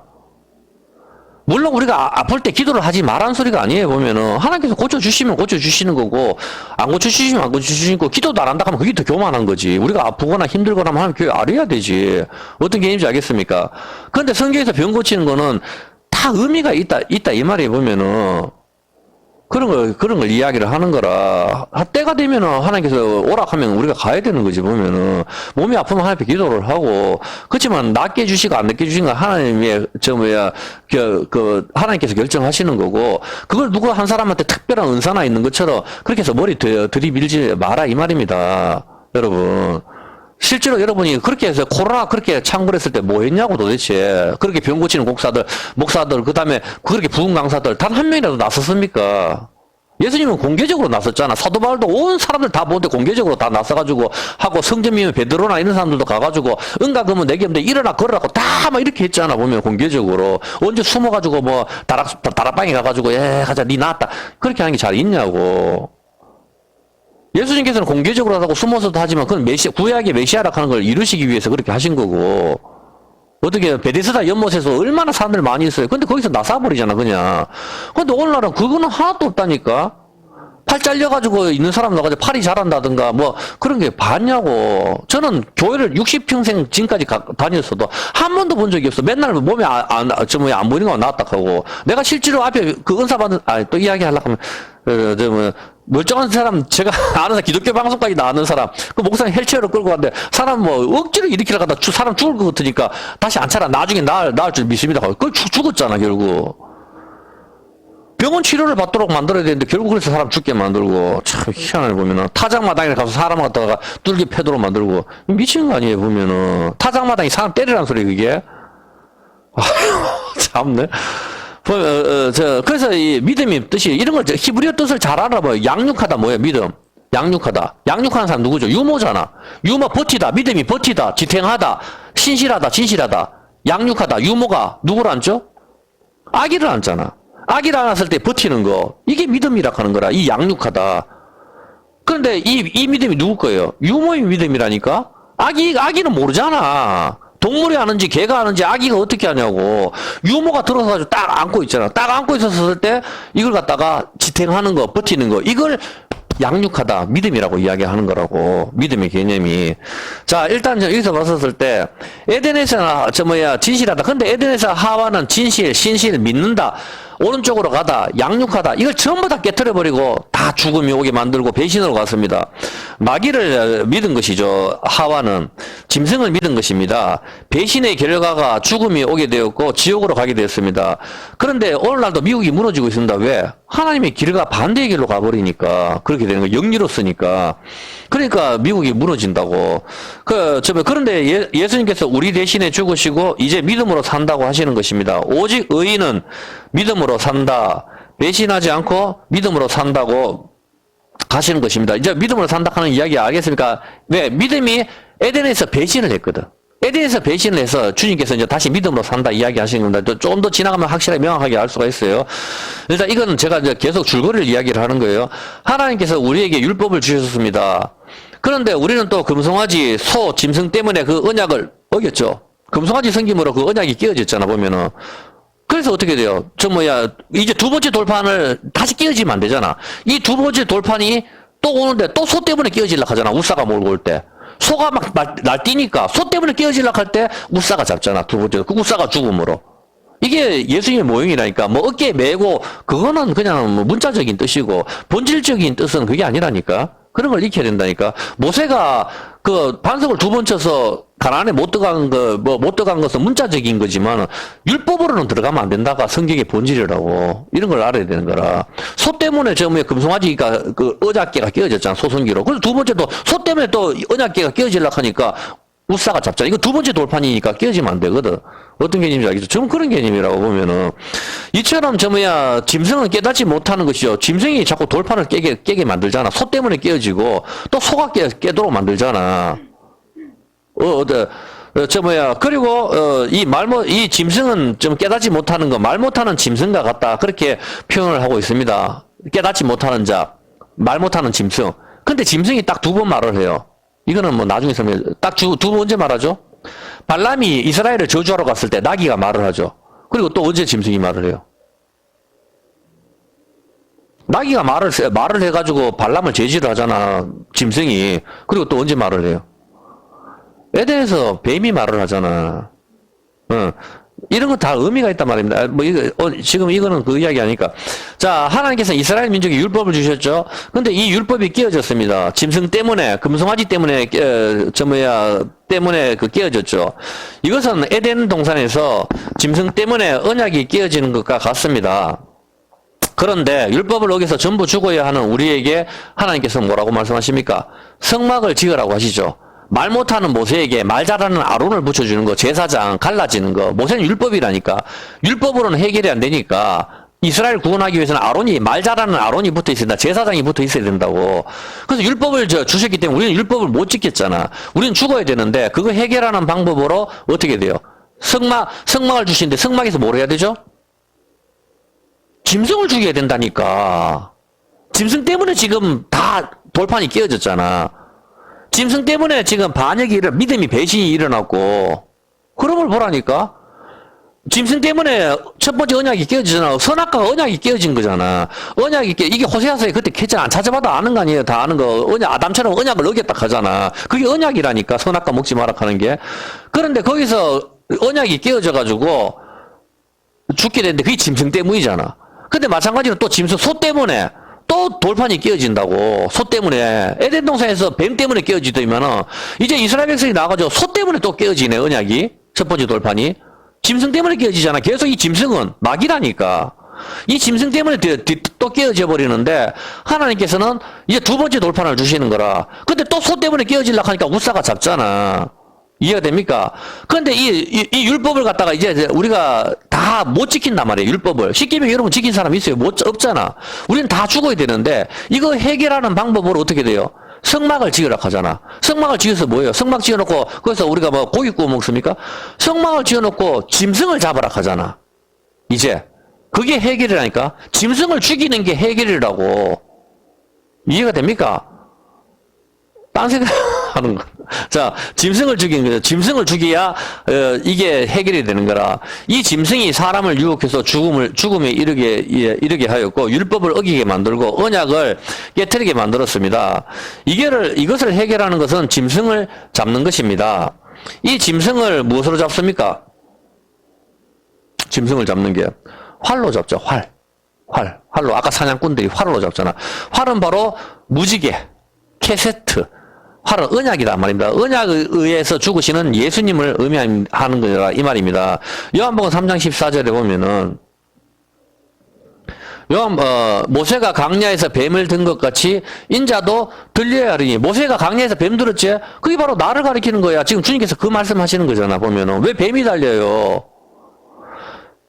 [SPEAKER 1] 물론 우리가 아플 때 기도를 하지 말라는 소리가 아니에요. 보면은 하나님께서 고쳐주시면 고쳐주시는 거고 안 고쳐주시면 안 고쳐주시는 거고 기도도 안 한다 하면 그게 더 교만한 거지. 우리가 아프거나 힘들거나 하면 하나님 교회 알아야 되지. 어떤 개념인지 알겠습니까? 그런데 성경에서 병 고치는 거는 다 의미가 있다 이 말이에요. 보면은 그런 걸 이야기를 하는 거라. 때가 되면은 하나님께서 오락하면 우리가 가야 되는 거지, 보면은. 몸이 아프면 하나님께 기도를 하고. 그렇지만, 낫게 해주시고 안 낫게 해주신 건 하나님의, 하나님께서 결정하시는 거고, 그걸 누구 한 사람한테 특별한 은사나 있는 것처럼 그렇게 해서 머리 들이밀지 마라, 이 말입니다. 여러분. 실제로 여러분이 그렇게 해서 코로나 그렇게 창궐했을 때 뭐 했냐고 도대체. 그렇게 병 고치는 목사들, 그 다음에 그렇게 부흥 강사들 단 한 명이라도 나섰습니까? 예수님은 공개적으로 나섰잖아. 사도 바울도 온 사람들 다 보는데 공개적으로 다 나서가지고 하고 성전미면 베드로나 이런 사람들도 가가지고 은가 그러면 내게 없는데 일어나 걸으라고 다 막 이렇게 했잖아. 보면 공개적으로. 언제 숨어가지고 뭐 다락방에 가가지고 가자 니 나왔다. 그렇게 하는 게 잘 있냐고. 예수님께서는 공개적으로 하고 숨어서도 하지만 그건 구약의 메시아라 하는 걸 이루시기 위해서 그렇게 하신 거고. 어떻게 베데스다 연못에서 얼마나 사람들 많이 있어요. 근데 거기서 나사버리잖아 그냥. 근데 오늘날은 그거는 하나도 없다니까. 팔 잘려가지고 있는 사람 나가지고 팔이 자란다든가 뭐 그런 게 봤냐고. 저는 교회를 60평생 지금까지 다녔어도 한 번도 본 적이 없어. 맨날 몸에 안 보이는 거 나왔다 하고. 내가 실제로 앞에 그 은사 받은 또 이야기 하려고 하면 멀쩡한 사람, 제가 아는 사람, 기독교 방송까지 나가는 사람, 그 목사님 헬체어로 끌고 갔는데, 사람 뭐, 억지로 일으키려 가다 사람 죽을 것 같으니까, 다시 안 차라. 나중에 나을 줄 믿습니다. 그걸 죽었잖아, 결국. 병원 치료를 받도록 만들어야 되는데, 결국 그래서 사람 죽게 만들고, 참 희한하게 보면은, 타작마당에 가서 사람 갖다가 뚫기 패도록 만들고, 미친 거 아니에요, 보면은. 타작마당이 사람 때리라는 소리, 그게? 참네. 그래서 이 믿음이 뜻이 이런 걸 히브리어 뜻을 잘 알아봐요. 양육하다 뭐예요? 믿음. 양육하다. 양육하는 사람 누구죠? 유모잖아. 유모 버티다. 믿음이 버티다. 지탱하다. 신실하다. 진실하다. 양육하다. 유모가 누구를 안죠? 아기를 안잖아. 아기를 안았을 때 버티는 거. 이게 믿음이라 하는 거라. 이 양육하다. 그런데 이 믿음이 누구 거예요? 유모의 믿음이라니까? 아기는 모르잖아. 동물이 아는지 개가 아는지 아기가 어떻게 하냐고. 유모가 들어서가지고 딱 안고 있잖아. 딱 안고 있었을 때 이걸 갖다가 지탱하는 거, 버티는 거, 이걸 양육하다, 믿음이라고 이야기하는 거라고. 믿음의 개념이. 자, 일단 여기서 봤었을 때 에덴에서는 진실하다. 근데 에덴에서 하와는 진실, 신실, 믿는다. 오른쪽으로 가다, 양육하다. 이걸 전부 다 깨트려버리고 다 죽음이 오게 만들고 배신으로 갔습니다. 마귀를 믿은 것이죠. 하와는 짐승을 믿은 것입니다. 배신의 결과가 죽음이 오게 되었고 지옥으로 가게 되었습니다. 그런데 오늘날도 미국이 무너지고 있습니다. 왜? 하나님의 길과 반대의 길로 가버리니까 그렇게 되는 거예요. 영리로쓰니까. 그러니까 미국이 무너진다고. 그런데 예수님께서 우리 대신에 죽으시고 이제 믿음으로 산다고 하시는 것입니다. 오직 의인은 믿음으로 산다. 배신하지 않고 믿음으로 산다고 하시는 것입니다. 이제 믿음으로 산다 하는 이야기 알겠습니까? 왜? 믿음이 에덴에서 배신을 했거든. 에덴에서 배신을 해서 주님께서 이제 다시 믿음으로 산다 이야기 하시는 겁니다. 좀 더 지나가면 확실하게 명확하게 알 수가 있어요. 일단 이건 제가 이제 계속 줄거리를 이야기를 하는 거예요. 하나님께서 우리에게 율법을 주셨습니다. 그런데 우리는 또 금송아지, 소, 짐승 때문에 그 언약을 어겼죠. 금송아지 섬김으로 그 언약이 깨어졌잖아, 보면은. 그래서 어떻게 돼요? 이제 두 번째 돌판을 다시 끼워지면 안 되잖아. 이 두 번째 돌판이 또 오는데 또 소 때문에 끼워지려고 하잖아. 우사가 몰고 올 때. 소가 막 날뛰니까 소 때문에 끼워지려고 할 때 우사가 잡잖아. 두 번째. 그 우사가 죽음으로. 이게 예수님의 모형이라니까. 뭐 어깨에 메고 그거는 그냥 뭐 문자적인 뜻이고 본질적인 뜻은 그게 아니라니까. 그런 걸 익혀야 된다니까. 모세가 그 반석을 두 번 쳐서 가나안에 못 들어간 것은 문자적인 거지만 율법으로는 들어가면 안 된다가 성경의 본질이라고. 이런 걸 알아야 되는 거라. 소 때문에 금송아지가 그 언약궤가 끼어졌잖아. 소성기로. 그래서 두 번째도 소 때문에 또 언약궤가 끼어지려고 하니까 우사가 잡잖아. 이거 두 번째 돌판이니까 끼어지면 안 되거든. 어떤 개념인지 알겠죠? 전 그런 개념이라고 보면은. 이처럼 짐승은 깨닫지 못하는 것이요. 짐승이 자꾸 돌판을 깨게 만들잖아. 소 때문에 끼어지고, 또 소가 깨도록 만들잖아. 그리고, 이 짐승은 좀 깨닫지 못하는 거, 말 못하는 짐승과 같다. 그렇게 표현을 하고 있습니다. 깨닫지 못하는 자, 말 못하는 짐승. 근데 짐승이 딱 두 번 말을 해요. 이거는 뭐 나중에 설명해. 딱 두 번 언제 말하죠? 발람이 이스라엘을 저주하러 갔을 때 나귀가 말을 하죠. 그리고 또 언제 짐승이 말을 해요? 나귀가 말을 해가지고 발람을 제지를 하잖아. 짐승이. 그리고 또 언제 말을 해요? 에덴에서 뱀이 말을 하잖아. 이런 거 다 의미가 있단 말입니다. 지금 이거는 그 이야기 아니까. 자, 하나님께서 이스라엘 민족에 율법을 주셨죠. 근데 이 율법이 끼어졌습니다. 짐승 때문에, 금송아지 때문에, 때문에 끼어졌죠. 이것은 에덴 동산에서 짐승 때문에 언약이 끼어지는 것과 같습니다. 그런데 율법을 어겨서 전부 죽어야 하는 우리에게 하나님께서 뭐라고 말씀하십니까? 성막을 지으라고 하시죠. 말 못하는 모세에게 말 잘하는 아론을 붙여주는 거, 제사장 갈라지는 거. 모세는 율법이라니까. 율법으로는 해결이 안 되니까 이스라엘 구원하기 위해서는 말 잘하는 아론이 붙어 있어야 된다. 제사장이 붙어 있어야 된다고. 그래서 율법을 주셨기 때문에 우리는 율법을 못 지켰잖아. 우리는 죽어야 되는데 그거 해결하는 방법으로 어떻게 돼요? 성막을 주시는데 성막에서 뭘 해야 되죠? 짐승을 죽여야 된다니까. 짐승 때문에 지금 다 돌판이 끼어졌잖아. 짐승 때문에 지금 믿음이 배신이 일어났고, 그럼을 보라니까? 짐승 때문에 첫 번째 언약이 깨어지잖아. 선악과 언약이 깨어진 거잖아. 이게 호세아서에 그때 캐치 안 찾아봐도 아는 거 아니에요? 다 아는 거. 아담처럼 언약을 어겼다 하잖아. 그게 언약이라니까. 선악과 먹지 마라 하는 게. 그런데 거기서 언약이 깨어져가지고 죽게 되는데 그게 짐승 때문이잖아. 근데 마찬가지로 또 소 때문에 또 돌판이 끼어진다고. 소 때문에. 에덴 동산에서 뱀 때문에 끼어지더니만은 이제 이스라엘 백성이 나가죠. 소 때문에 또 끼어지네, 언약이. 첫 번째 돌판이. 짐승 때문에 끼어지잖아. 계속 이 짐승은 막이라니까. 이 짐승 때문에 또 끼어져 버리는데 하나님께서는 이제 두 번째 돌판을 주시는 거라. 근데 또 소 때문에 끼어지려고 하니까 우사가 잡잖아. 이해가 됩니까? 그런데 이 율법을 갖다가 이제 우리가 다 못 지킨단 말이에요, 율법을. 십계명 여러분 지킨 사람 있어요? 없잖아. 우리는 다 죽어야 되는데, 이거 해결하는 방법으로 어떻게 돼요? 성막을 지으라고 하잖아. 성막을 지어서 뭐예요? 성막 지어놓고, 거기서 우리가 뭐 고기 구워 먹습니까? 성막을 지어놓고 짐승을 잡으라 하잖아. 이제. 그게 해결이라니까? 짐승을 죽이는 게 해결이라고. 이해가 됩니까? 딴 생각 하는 거. 자, 짐승을 죽이는 거죠. 짐승을 죽여야, 이게 해결이 되는 거라. 이 짐승이 사람을 유혹해서 죽음에 이르게 하였고, 율법을 어기게 만들고, 언약을 깨트리게 만들었습니다. 이것을 해결하는 것은 짐승을 잡는 것입니다. 이 짐승을 무엇으로 잡습니까? 짐승을 잡는 게, 활로 잡죠, 활로. 아까 사냥꾼들이 활로 잡잖아. 활은 바로 무지개, 캐세트, 활은 언약이란 말입니다. 언약에 의해서 죽으시는 예수님을 의미하는 거라 이 말입니다. 요한복음 3장 14절에 보면은 모세가 광야에서 뱀을 든 것 같이 인자도 들려야 하리니. 모세가 광야에서 뱀 들었지? 그게 바로 나를 가리키는 거야. 지금 주님께서 그 말씀하시는 거잖아. 보면은 왜 뱀이 달려요?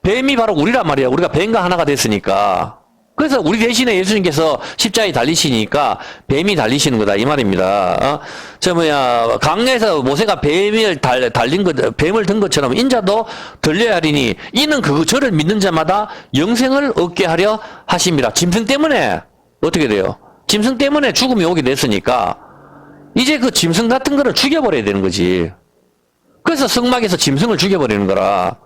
[SPEAKER 1] 뱀이 바로 우리란 말이야. 우리가 뱀과 하나가 됐으니까. 그래서 우리 대신에 예수님께서 십자가에 달리시니까 뱀이 달리시는 거다 이 말입니다. 광야에서 모세가 뱀을 든 것처럼 인자도 들려야 하리니 이는 저를 믿는 자마다 영생을 얻게 하려 하심이라. 짐승 때문에 어떻게 돼요? 짐승 때문에 죽음이 오게 됐으니까 이제 그 짐승 같은 거를 죽여버려야 되는 거지. 그래서 성막에서 짐승을 죽여버리는 거라.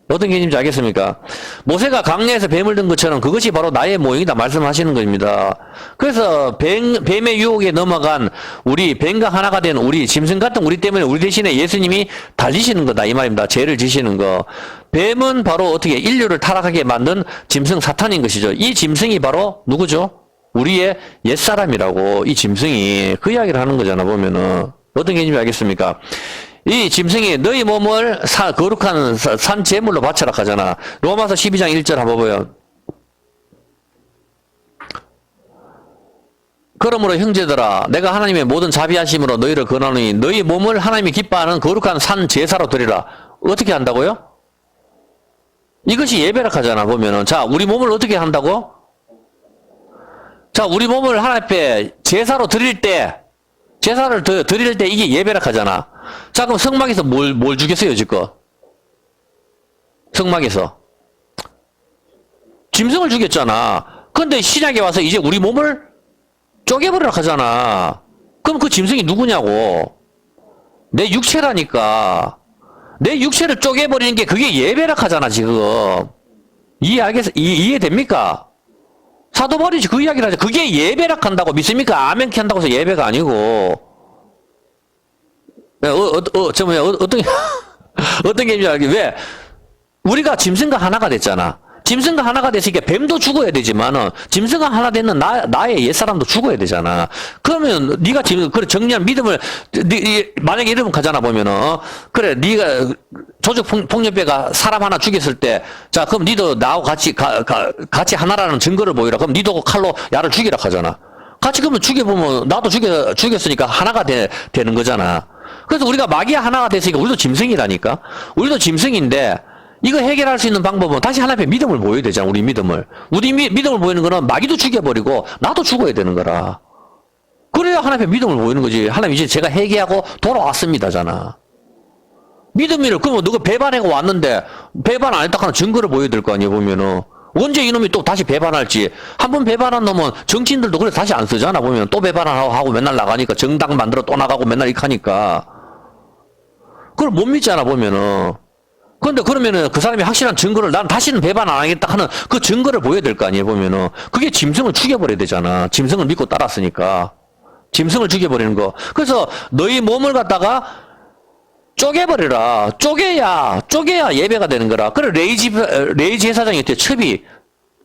[SPEAKER 1] 어떤 개념인지 알겠습니까? 모세가 강야에서 뱀을 든 것처럼 그것이 바로 나의 모형이다 말씀하시는 겁니다. 그래서 뱀의 유혹에 넘어간 우리, 뱀과 하나가 된 우리, 짐승 같은 우리 때문에 우리 대신에 예수님이 달리시는 거다 이 말입니다. 죄를 지시는 거. 뱀은 바로 어떻게 인류를 타락하게 만든 짐승 사탄인 것이죠. 이 짐승이 바로 누구죠? 우리의 옛사람이라고. 이 짐승이 그 이야기를 하는 거잖아 보면은. 어떤 개념인지 알겠습니까? 이 짐승이 너희 몸을 거룩한 산 제물로 바쳐라 하잖아. 로마서 12장 1절 한번 봐봐요. 그러므로 형제들아 내가 하나님의 모든 자비하심으로 너희를 권하노니 너희 몸을 하나님이 기뻐하는 거룩한 산 제사로 드리라. 어떻게 한다고요? 이것이 예배라 하잖아 보면은. 자, 우리 몸을 어떻게 한다고? 자, 우리 몸을 하나님 앞에 제사로 드릴 때, 제사를 드릴 때 이게 예배라 하잖아. 자, 그럼 성막에서 뭘 주겠어요, 지금? 성막에서. 짐승을 주겠잖아. 근데 신약에 와서 이제 우리 몸을 쪼개버리라 하잖아. 그럼 그 짐승이 누구냐고. 내 육체라니까. 내 육체를 쪼개버리는 게 그게 예배라 하잖아, 지금. 이해됩니까? 사도 바울이 그 이야기를 하죠. 그게 예배라 한다고 믿습니까? 아멘키 한다고 해서 예배가 아니고. 어떤 게임인지 알겠 왜? 우리가 짐승과 하나가 됐잖아. 짐승과 하나가 됐으니까 뱀도 죽어야 되지만은, 짐승과 하나 되는 나의 옛사람도 죽어야 되잖아. 그러면, 네가 그래, 정리한 믿음을, 만약에 이러면 가잖아, 보면은, 그래, 네가, 조직폭력배가 사람 하나 죽였을 때, 자, 그럼 니도 나하고 같이 하나라는 증거를 보이라. 그럼 니도 칼로 야를 죽이라 하잖아. 같이 그러면 죽여보면, 나도 죽였으니까 하나가 되는 거잖아. 그래서 우리가 마귀와 하나가 됐으니까 우리도 짐승이라니까? 우리도 짐승인데, 이거 해결할 수 있는 방법은 다시 하나님 앞에 믿음을 모여야 되잖아, 우리 믿음을. 우리 믿음을 모이는 거는 마귀도 죽여버리고, 나도 죽어야 되는 거라. 그래야 하나님 앞에 믿음을 모이는 거지. 하나님 이제 제가 회개하고 돌아왔습니다잖아. 믿음이를, 그러면 누가 배반하고 왔는데, 배반 안 했다 하는 증거를 보여야 될 거 아니에요, 보면은. 언제 이놈이 또 다시 배반할지. 한 번 배반한 놈은 정치인들도 그래 다시 안 쓰잖아, 보면. 또 배반하고 맨날 나가니까. 정당 만들어 또 나가고 맨날 이렇게 하니까. 그걸 못 믿잖아, 보면은. 그런데 그러면은 그 사람이 확실한 증거를 난 다시는 배반 안 하겠다 하는 그 증거를 보여야 될 거 아니에요, 보면은. 그게 짐승을 죽여버려야 되잖아. 짐승을 믿고 따랐으니까. 짐승을 죽여버리는 거. 그래서 너희 몸을 갖다가 쪼개버리라. 쪼개야 예배가 되는 거라. 그래, 레이지 회사장이 어때? 첩이.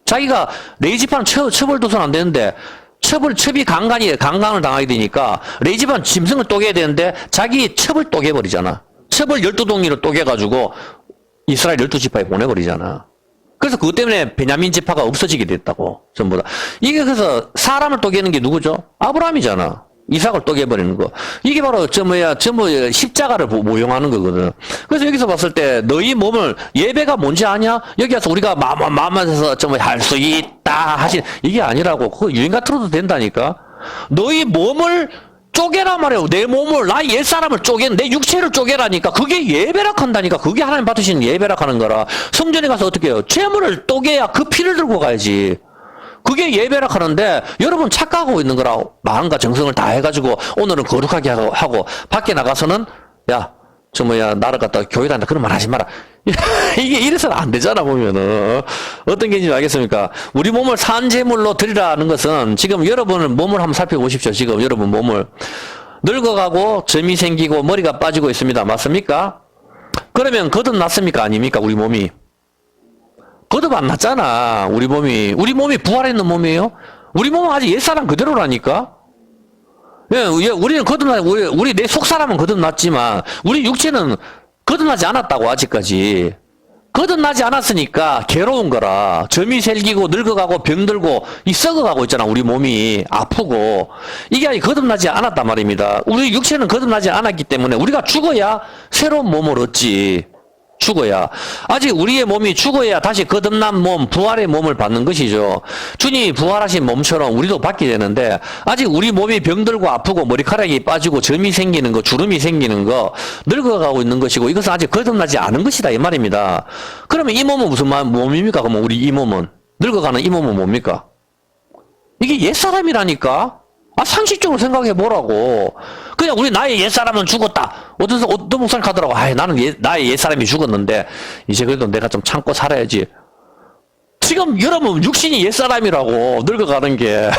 [SPEAKER 1] 자기가 레이지판 처벌도선 안 되는데, 첩이 강간을 당하게 되니까, 레이지판 짐승을 쪼개야 되는데, 자기 첩을 쪼개버리잖아. 첩을 12동이로 쪼개가지고, 이스라엘 12지파에 보내버리잖아. 그래서 그것 때문에 베냐민 지파가 없어지게 됐다고, 전부 다. 이게 그래서 사람을 쪼개는 게 누구죠? 아브라함이잖아. 이삭을 쪼개버리는 거. 이게 바로 십자가를 모형하는 거거든. 그래서 여기서 봤을 때 너희 몸을 예배가 뭔지 아냐? 여기 와서 우리가 마음에서 할 수 있다 하신 이게 아니라고. 그거 유행가 틀어도 된다니까. 너희 몸을 쪼개라 말이에요. 내 몸을, 나의 옛사람을 내 육체를 쪼개라니까. 그게 예배라 한다니까. 그게 하나님 받으시는 예배라 하는 거라. 성전에 가서 어떻게 해요? 재물을 쪼개야 그 피를 들고 가야지. 그게 예배라 하는데 여러분 착각하고 있는 거라. 마음과 정성을 다 해가지고 오늘은 거룩하게 하고 밖에 나가서는 나를 갖다 교회 다닌다 그런 말 하지 마라. 이게 이래서는 안 되잖아 보면은. 어떤 게인지 알겠습니까? 우리 몸을 산제물로 드리라는 것은 지금 여러분 몸을 한번 살펴보십시오. 지금 여러분 몸을 늙어가고 점이 생기고 머리가 빠지고 있습니다. 맞습니까? 그러면 거듭났습니까? 아닙니까? 우리 몸이 거듭 안 났잖아. 우리 몸이 부활했는 몸이에요. 우리 몸은 아직 옛사람 그대로라니까. 예, 우리는 우리 내 속사람은 거듭났지만 우리 육체는 거듭나지 않았다고. 아직까지 거듭나지 않았으니까 괴로운 거라. 점이 생기고 늙어가고 병들고 썩어가고 있잖아. 우리 몸이 아프고. 이게 아직 거듭나지 않았단 말입니다. 우리 육체는 거듭나지 않았기 때문에 우리가 죽어야 새로운 몸을 얻지. 죽어야. 아직 우리의 몸이 죽어야 다시 거듭난 몸, 부활의 몸을 받는 것이죠. 주님이 부활하신 몸처럼 우리도 받게 되는데, 아직 우리 몸이 병들고 아프고 머리카락이 빠지고 점이 생기는 거, 주름이 생기는 거, 늙어가고 있는 것이고, 이것은 아직 거듭나지 않은 것이다, 이 말입니다. 그러면 이 몸은 무슨 몸입니까? 그러면 우리 이 몸은. 늙어가는 이 몸은 뭡니까? 이게 옛사람이라니까? 상식적으로 생각해 보라고. 그냥 우리 나의 옛사람은 죽었다. 어떤 목사님 가더라고. 나는 나의 옛사람이 죽었는데 이제 그래도 내가 좀 참고 살아야지. 지금 여러분 육신이 옛사람이라고 늙어가는 게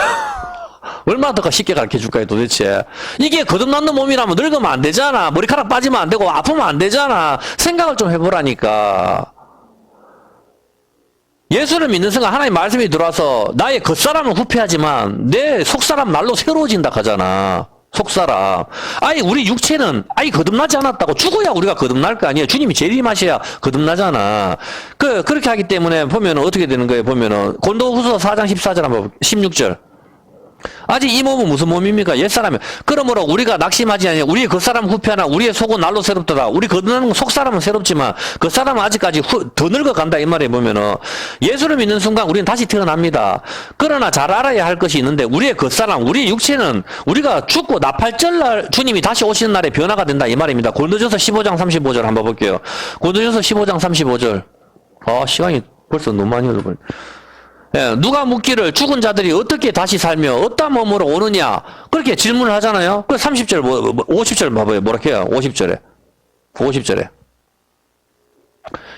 [SPEAKER 1] 얼마나 더 쉽게 가르쳐 줄까요 도대체. 이게 거듭났는 몸이라면 늙으면 안 되잖아. 머리카락 빠지면 안 되고 아프면 안 되잖아. 생각을 좀 해보라니까. 예수를 믿는 순간 하나님 말씀이 들어와서 나의 겉사람은 후패하지만 내 속사람 날로 새로워진다 하잖아. 속사람. 우리 육체는 거듭나지 않았다고. 죽어야 우리가 거듭날 거 아니에요. 주님이 재림하셔야 거듭나잖아. 그렇게 하기 때문에 보면은 어떻게 되는 거예요? 보면은 고린도후서 4장 14절 한번 16절. 아직 이 몸은 무슨 몸입니까? 옛사람이야. 그러므로 우리가 낙심하지 아니하여 우리의 겉사람 후패하나 우리의 속은 날로 새롭더라. 우리 거듭나는 속사람은 새롭지만 겉사람은 아직까지 더 늙어간다 이 말에 보면은 예수를 믿는 순간 우리는 다시 태어납니다. 그러나 잘 알아야 할 것이 있는데 우리의 겉사람, 우리의 육체는 우리가 죽고 나팔절날 주님이 다시 오시는 날에 변화가 된다 이 말입니다. 고린도전서 15장 35절 한번 볼게요. 고린도전서 15장 35절. 시간이 벌써 너무 많이 흘러버렸네. 누가 묻기를 죽은 자들이 어떻게 다시 살며 어떤 몸으로 오느냐 그렇게 질문을 하잖아요. 그 30절 50절 봐봐요. 뭐라 해요? 50절에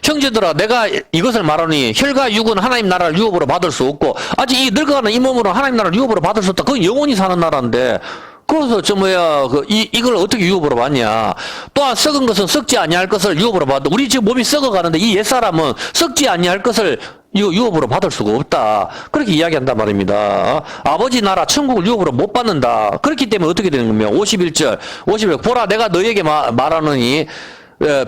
[SPEAKER 1] 형제들아 내가 이것을 말하니 혈과 육은 하나님 나라를 유업으로 받을 수 없고 아직 이 늙어가는 이 몸으로 하나님 나라를 유업으로 받을 수 없다. 그건 영원히 사는 나라인데 그래서 이걸 어떻게 유업으로 받냐. 또한 썩은 것은 썩지 아니할 것을 유업으로 받아. 우리 지금 몸이 썩어가는데 이 옛사람은 썩지 아니할 것을 유업으로 받을 수가 없다. 그렇게 이야기한단 말입니다. 아버지 나라 천국을 유업으로 못 받는다. 그렇기 때문에 어떻게 되는 겁니까? 51절 보라 내가 너에게 말하느니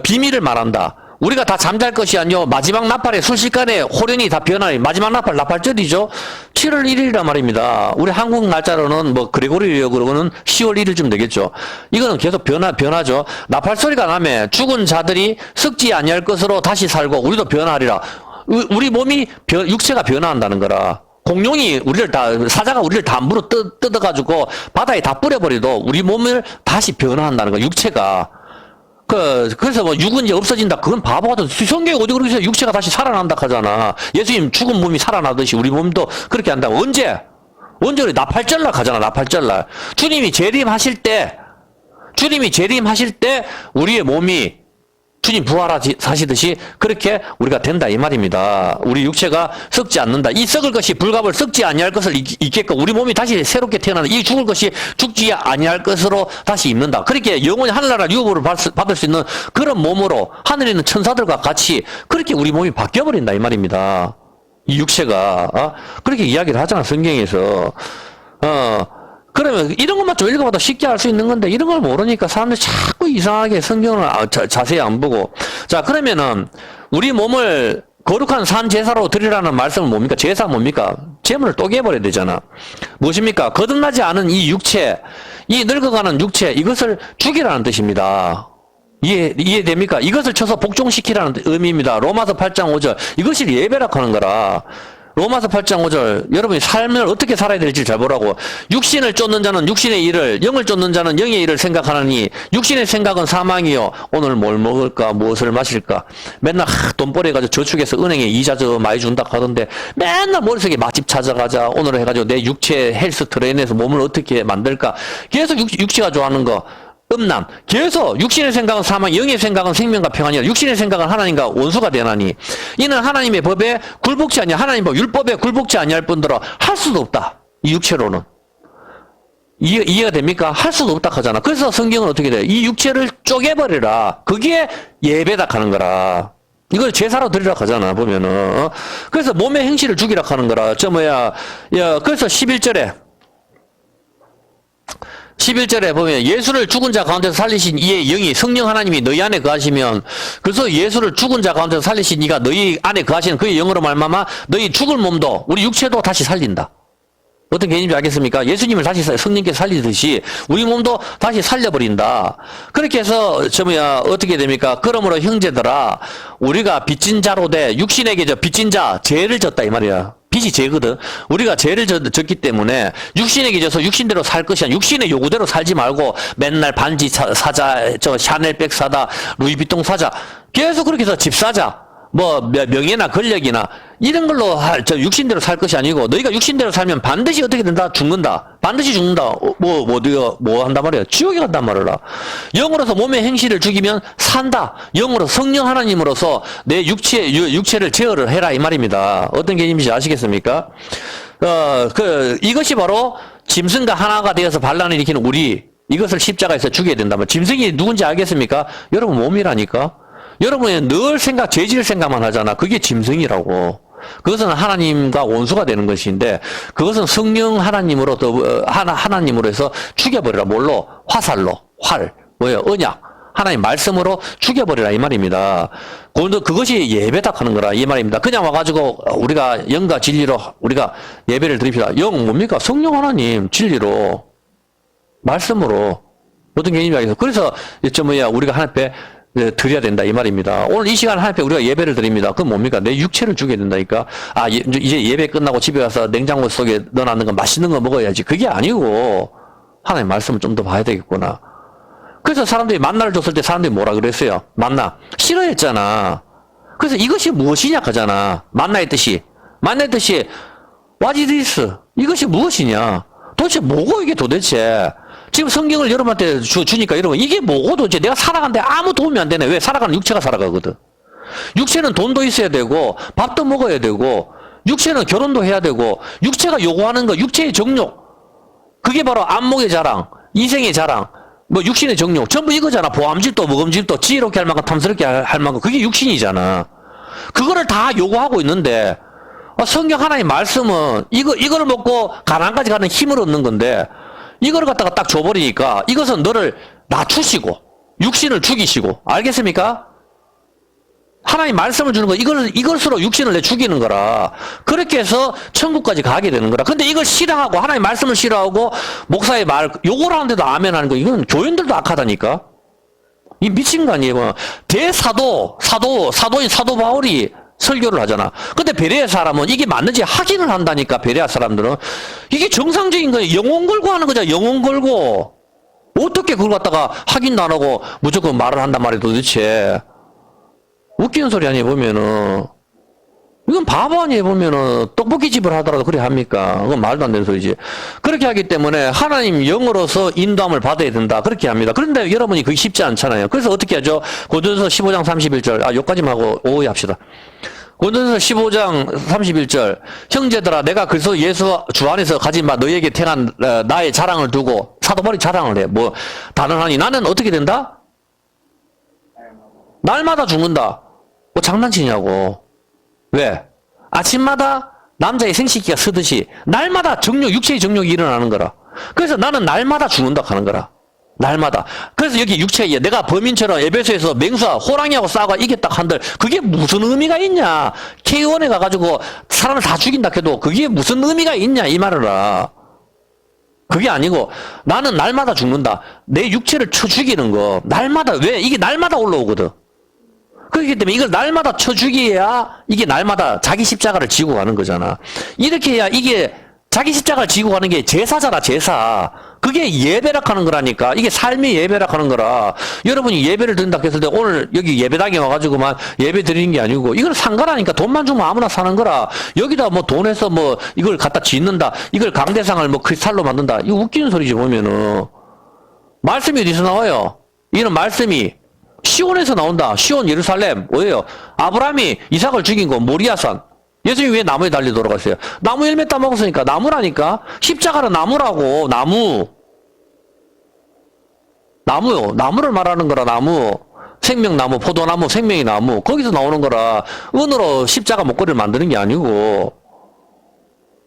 [SPEAKER 1] 비밀을 말한다. 우리가 다 잠잘 것이 아니요 마지막 나팔에 순식간에 호련이 다 변하니 마지막 나팔절이죠. 7월 1일이란 말입니다. 우리 한국 날짜로는 그레고리력으로는 10월 1일쯤 되겠죠. 이거는 계속 변하죠. 나팔 소리가 나면 죽은 자들이 썩지 아니할 것으로 다시 살고 우리도 변하리라. 우리 몸이 육체가 변화한다는 거라. 공룡이 사자가 우리를 다 물어 뜯어가지고 바다에 다 뿌려버려도 우리 몸을 다시 변화한다는 거야, 육체가. 그래서 육은 이제 없어진다. 그건 바보 같은, 성경에 어디 그러고 있어요? 육체가 다시 살아난다 하잖아. 예수님 죽은 몸이 살아나듯이 우리 몸도 그렇게 한다고. 언제 우리 나팔절날 가잖아, 나팔절날. 주님이 재림하실 때 우리의 몸이 주님 부활하시듯이 그렇게 우리가 된다 이 말입니다. 우리 육체가 썩지 않는다. 이 썩을 것이 불갑을 썩지 아니할 것을 잊겠고 우리 몸이 다시 새롭게 태어난다. 이 죽을 것이 죽지 아니할 것으로 다시 입는다. 그렇게 영원히 하늘나라 유업으로 받을 수 있는 그런 몸으로 하늘에 있는 천사들과 같이 그렇게 우리 몸이 바뀌어버린다 이 말입니다. 이 육체가 그렇게 이야기를 하잖아 성경에서. 그러면 이런 것만 좀 읽어봐도 쉽게 알 수 있는 건데 이런 걸 모르니까 사람들이 자꾸 이상하게 성경을 자세히 안 보고. 자, 그러면은 우리 몸을 거룩한 산 제사로 드리라는 말씀은 뭡니까? 제사 뭡니까? 제물을 쪼개버려야 되잖아. 무엇입니까? 거듭나지 않은 이 육체, 이 늙어가는 육체, 이것을 죽이라는 뜻입니다. 이해됩니까? 이것을 쳐서 복종시키라는 의미입니다. 로마서 8장 5절. 이것이 예배라고 하는 거라. 로마서 8장 5절. 여러분이 삶을 어떻게 살아야 될지 잘 보라고. 육신을 쫓는 자는 육신의 일을, 영을 쫓는 자는 영의 일을 생각하느니 육신의 생각은 사망이요. 오늘 뭘 먹을까, 무엇을 마실까. 맨날 돈벌이 해가지고 저축해서 은행에 이자 많이 준다 하던데 맨날 머릿속에 맛집 찾아가자. 오늘 해가지고 내 육체 헬스 트레인에서 몸을 어떻게 만들까. 계속 육체가 좋아하는 거. 음란. 계속 육신의 생각은 사망, 영의 생각은 생명과 평안이라. 육신의 생각은 하나님과 원수가 되나니 이는 하나님의 법에 굴복치 아니야. 하나님 법 율법에 굴복치 아니할 뿐더러 할 수도 없다. 이 육체로는. 이해가 됩니까? 할 수도 없다 하잖아. 그래서 성경은 어떻게 돼? 이 육체를 쪼개버리라. 그게 예배다 하는 거라. 이걸 제사로 드리라 하잖아 보면은. 그래서 몸의 행실을 죽이라 하는 거라. 그래서 11절에 보면 예수를 죽은 자 가운데서 살리신 이의 영이 성령 하나님이 너희 안에 거하시면, 그래서 예수를 죽은 자 가운데서 살리신 이가 너희 안에 거하시는 그의 영으로 말미암아 너희 죽을 몸도 우리 육체도 다시 살린다. 어떤 개념인지 알겠습니까? 예수님을 다시 성령께서 살리듯이 우리 몸도 다시 살려버린다. 그렇게 해서 어떻게 됩니까? 그러므로 형제들아 우리가 빚진 자로 돼 육신에게 빚진 자 죄를 졌다 이 말이야. 빚이 죄거든. 우리가 죄를 졌기 때문에 육신에게 져서 육신대로 살 것이 아니라 육신의 요구대로 살지 말고 맨날 반지 사자, 샤넬백 사다, 루이비통 사자, 계속 그렇게 해서 집 사자, 명예나 권력이나 이런 걸로 저 육신대로 살 것이 아니고 너희가 육신대로 살면 반드시 어떻게 된다? 죽는다. 반드시 죽는다. 뭐 한단 말이야? 지옥에 간단 말이라. 영으로서 몸의 행실을 죽이면 산다. 영으로 성령 하나님으로서 내 육체를 제어를 해라 이 말입니다. 어떤 개념인지 아시겠습니까? 이것이 바로 짐승과 하나가 되어서 반란을 일으키는 우리, 이것을 십자가에서 죽여야 된다면 짐승이 누군지 알겠습니까? 여러분 몸이라니까. 여러분이 늘 죄질 생각만 하잖아. 그게 짐승이라고. 그것은 하나님과 원수가 되는 것인데, 그것은 성령 하나님으로 하나님으로 해서 죽여버리라. 뭘로? 화살로. 뭐예요? 언약. 하나님 말씀으로 죽여버리라 이 말입니다. 그것이 예배다 하는 거라 이 말입니다. 그냥 와가지고 우리가 영과 진리로 우리가 예배를 드립시다. 영 뭡니까? 성령 하나님 진리로 말씀으로 어떤 개념이 알겠어. 그래서 우리가 하나님 앞에 드려야 된다 이 말입니다. 오늘 이 시간 하나님 앞에 우리가 예배를 드립니다. 그건 뭡니까? 내 육체를 죽여야 된다니까. 이제 예배 끝나고 집에 가서 냉장고 속에 넣어놨는 거 맛있는 거 먹어야지. 그게 아니고 하나님 말씀을 좀 더 봐야 되겠구나. 그래서 사람들이 만나를 줬을 때 사람들이 뭐라 그랬어요? 만나. 싫어했잖아. 그래서 이것이 무엇이냐 하잖아. 만나의 뜻이. What is this? 이것이 무엇이냐? 도대체 뭐고 이게 도대체? 지금 성경을 여러분한테 주니까 여러분 이게 뭐고 도대체 내가 살아가는데 아무 도움이 안 되네. 왜? 살아가는 육체가 살아가거든. 육체는 돈도 있어야 되고 밥도 먹어야 되고 육체는 결혼도 해야 되고 육체가 요구하는 거 육체의 정욕. 그게 바로 안목의 자랑, 이생의 자랑. 육신의 정욕 전부 이거잖아. 보암질도 먹음질도 지혜롭게 할 만큼 탐스럽게 할 만큼 그게 육신이잖아. 그거를 다 요구하고 있는데 성경 하나님 말씀은 이거를 먹고 가난까지 가는 힘을 얻는 건데 이거를 갖다가 딱 줘버리니까 이것은 너를 낮추시고 육신을 죽이시고 알겠습니까? 하나님 말씀을 주는 거 이것으로 육신을 내 죽이는 거라. 그렇게 해서 천국까지 가게 되는 거라. 근데 이걸 싫어하고 하나님 말씀을 싫어하고 목사의 말 요걸 하는데도 아멘 하는 거 이건 교인들도 악하다니까. 이 미친 거 아니에요. 사도인 사도 바울이 설교를 하잖아. 근데 베레아 사람은 이게 맞는지 확인을 한다니까. 베레아 사람들은 이게 정상적인 거예요. 영혼 걸고 하는 거잖아. 영혼 걸고 어떻게 그걸 갖다가 확인도 안 하고 무조건 말을 한단 말이야 도대체. 웃기는 소리 아니에요, 보면은. 이건 바보 아니에요, 보면은. 떡볶이집을 하더라도 그래 합니까? 그건 말도 안 되는 소리지. 그렇게 하기 때문에 하나님 영으로서 인도함을 받아야 된다. 그렇게 합니다. 그런데 여러분이 그게 쉽지 않잖아요. 그래서 어떻게 하죠? 고린도전서 15장 31절. 여기까지만 하고 오해 합시다. 고린도전서 15장 31절. 형제들아, 내가 그리스도 예수 주 안에서 가진 바 너희에게 태어난 나의 자랑을 두고 사도 바울이 자랑을 해. 단언하니 나는 어떻게 된다? 날마다 죽는다. 장난치냐고. 왜? 아침마다 남자의 생식기가 서듯이 날마다 육체의 정욕이 일어나는 거라. 그래서 나는 날마다 죽는다 하는 거라. 날마다. 그래서 여기 육체에 내가 범인처럼 에베소에서 맹수와 호랑이하고 싸우고 이겼다 한들 그게 무슨 의미가 있냐. K1에 가가지고 사람을 다 죽인다 해도 그게 무슨 의미가 있냐 이 말이라. 그게 아니고 나는 날마다 죽는다. 내 육체를 쳐 죽이는 거 날마다. 왜? 이게 날마다 올라오거든. 그렇기 때문에 이걸 날마다 쳐 죽여야 이게 날마다 자기 십자가를 지고 가는 거잖아. 이렇게 해야 이게 자기 십자가를 지고 가는 게 제사잖아. 제사. 그게 예배락 하는 거라니까. 이게 삶의 예배락 하는 거라. 여러분이 예배를 드린다 했을 때 오늘 여기 예배당에 와가지고만 예배 드리는 게 아니고 이걸 산 거라니까. 돈만 주면 아무나 사는 거라. 여기다 돈에서 이걸 갖다 짓는다. 이걸 강대상을 크리스탈로 만든다. 이거 웃기는 소리지 보면은. 말씀이 어디서 나와요? 이런 말씀이 시온에서 나온다. 시온 예루살렘. 뭐예요? 아브라함이 이삭을 죽인 거 모리아산. 예수님이 왜 나무에 달려 돌아갔어요? 나무 열매 따먹었으니까. 나무라니까. 십자가는 나무라고. 나무요. 나무를 말하는 거라. 나무. 생명나무, 포도나무, 생명의 나무. 거기서 나오는 거라. 은으로 십자가 목걸이를 만드는 게 아니고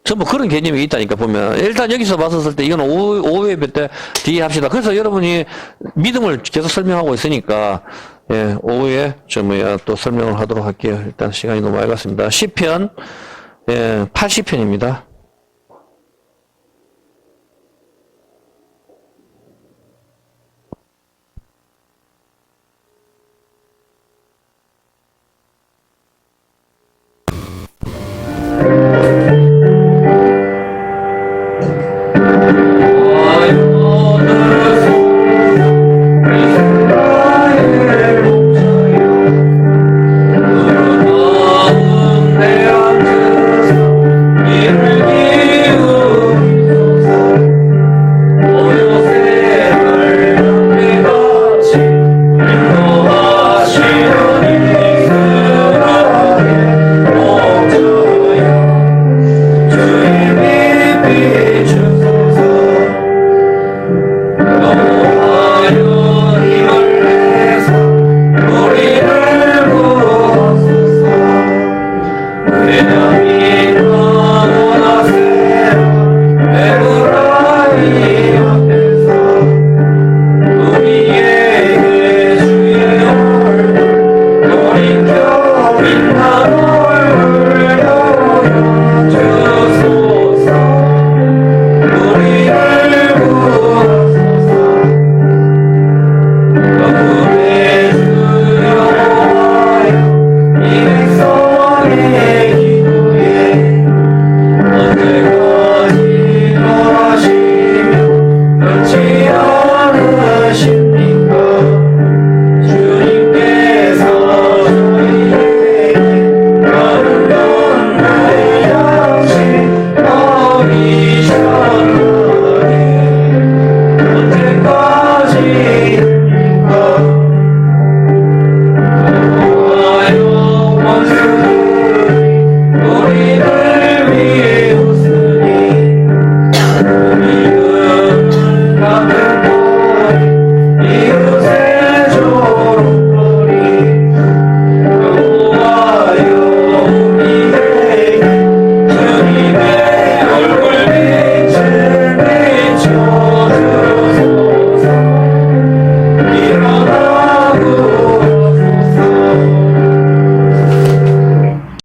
[SPEAKER 1] 전부 그런 개념이 있다니까 보면. 일단 여기서 봤었을 때 이건 오해 때 뒤에 합시다. 그래서 여러분이 믿음을 계속 설명하고 있으니까 오후에 또 설명을 하도록 할게요. 일단 시간이 너무 많이 갔습니다. 시편 80편입니다.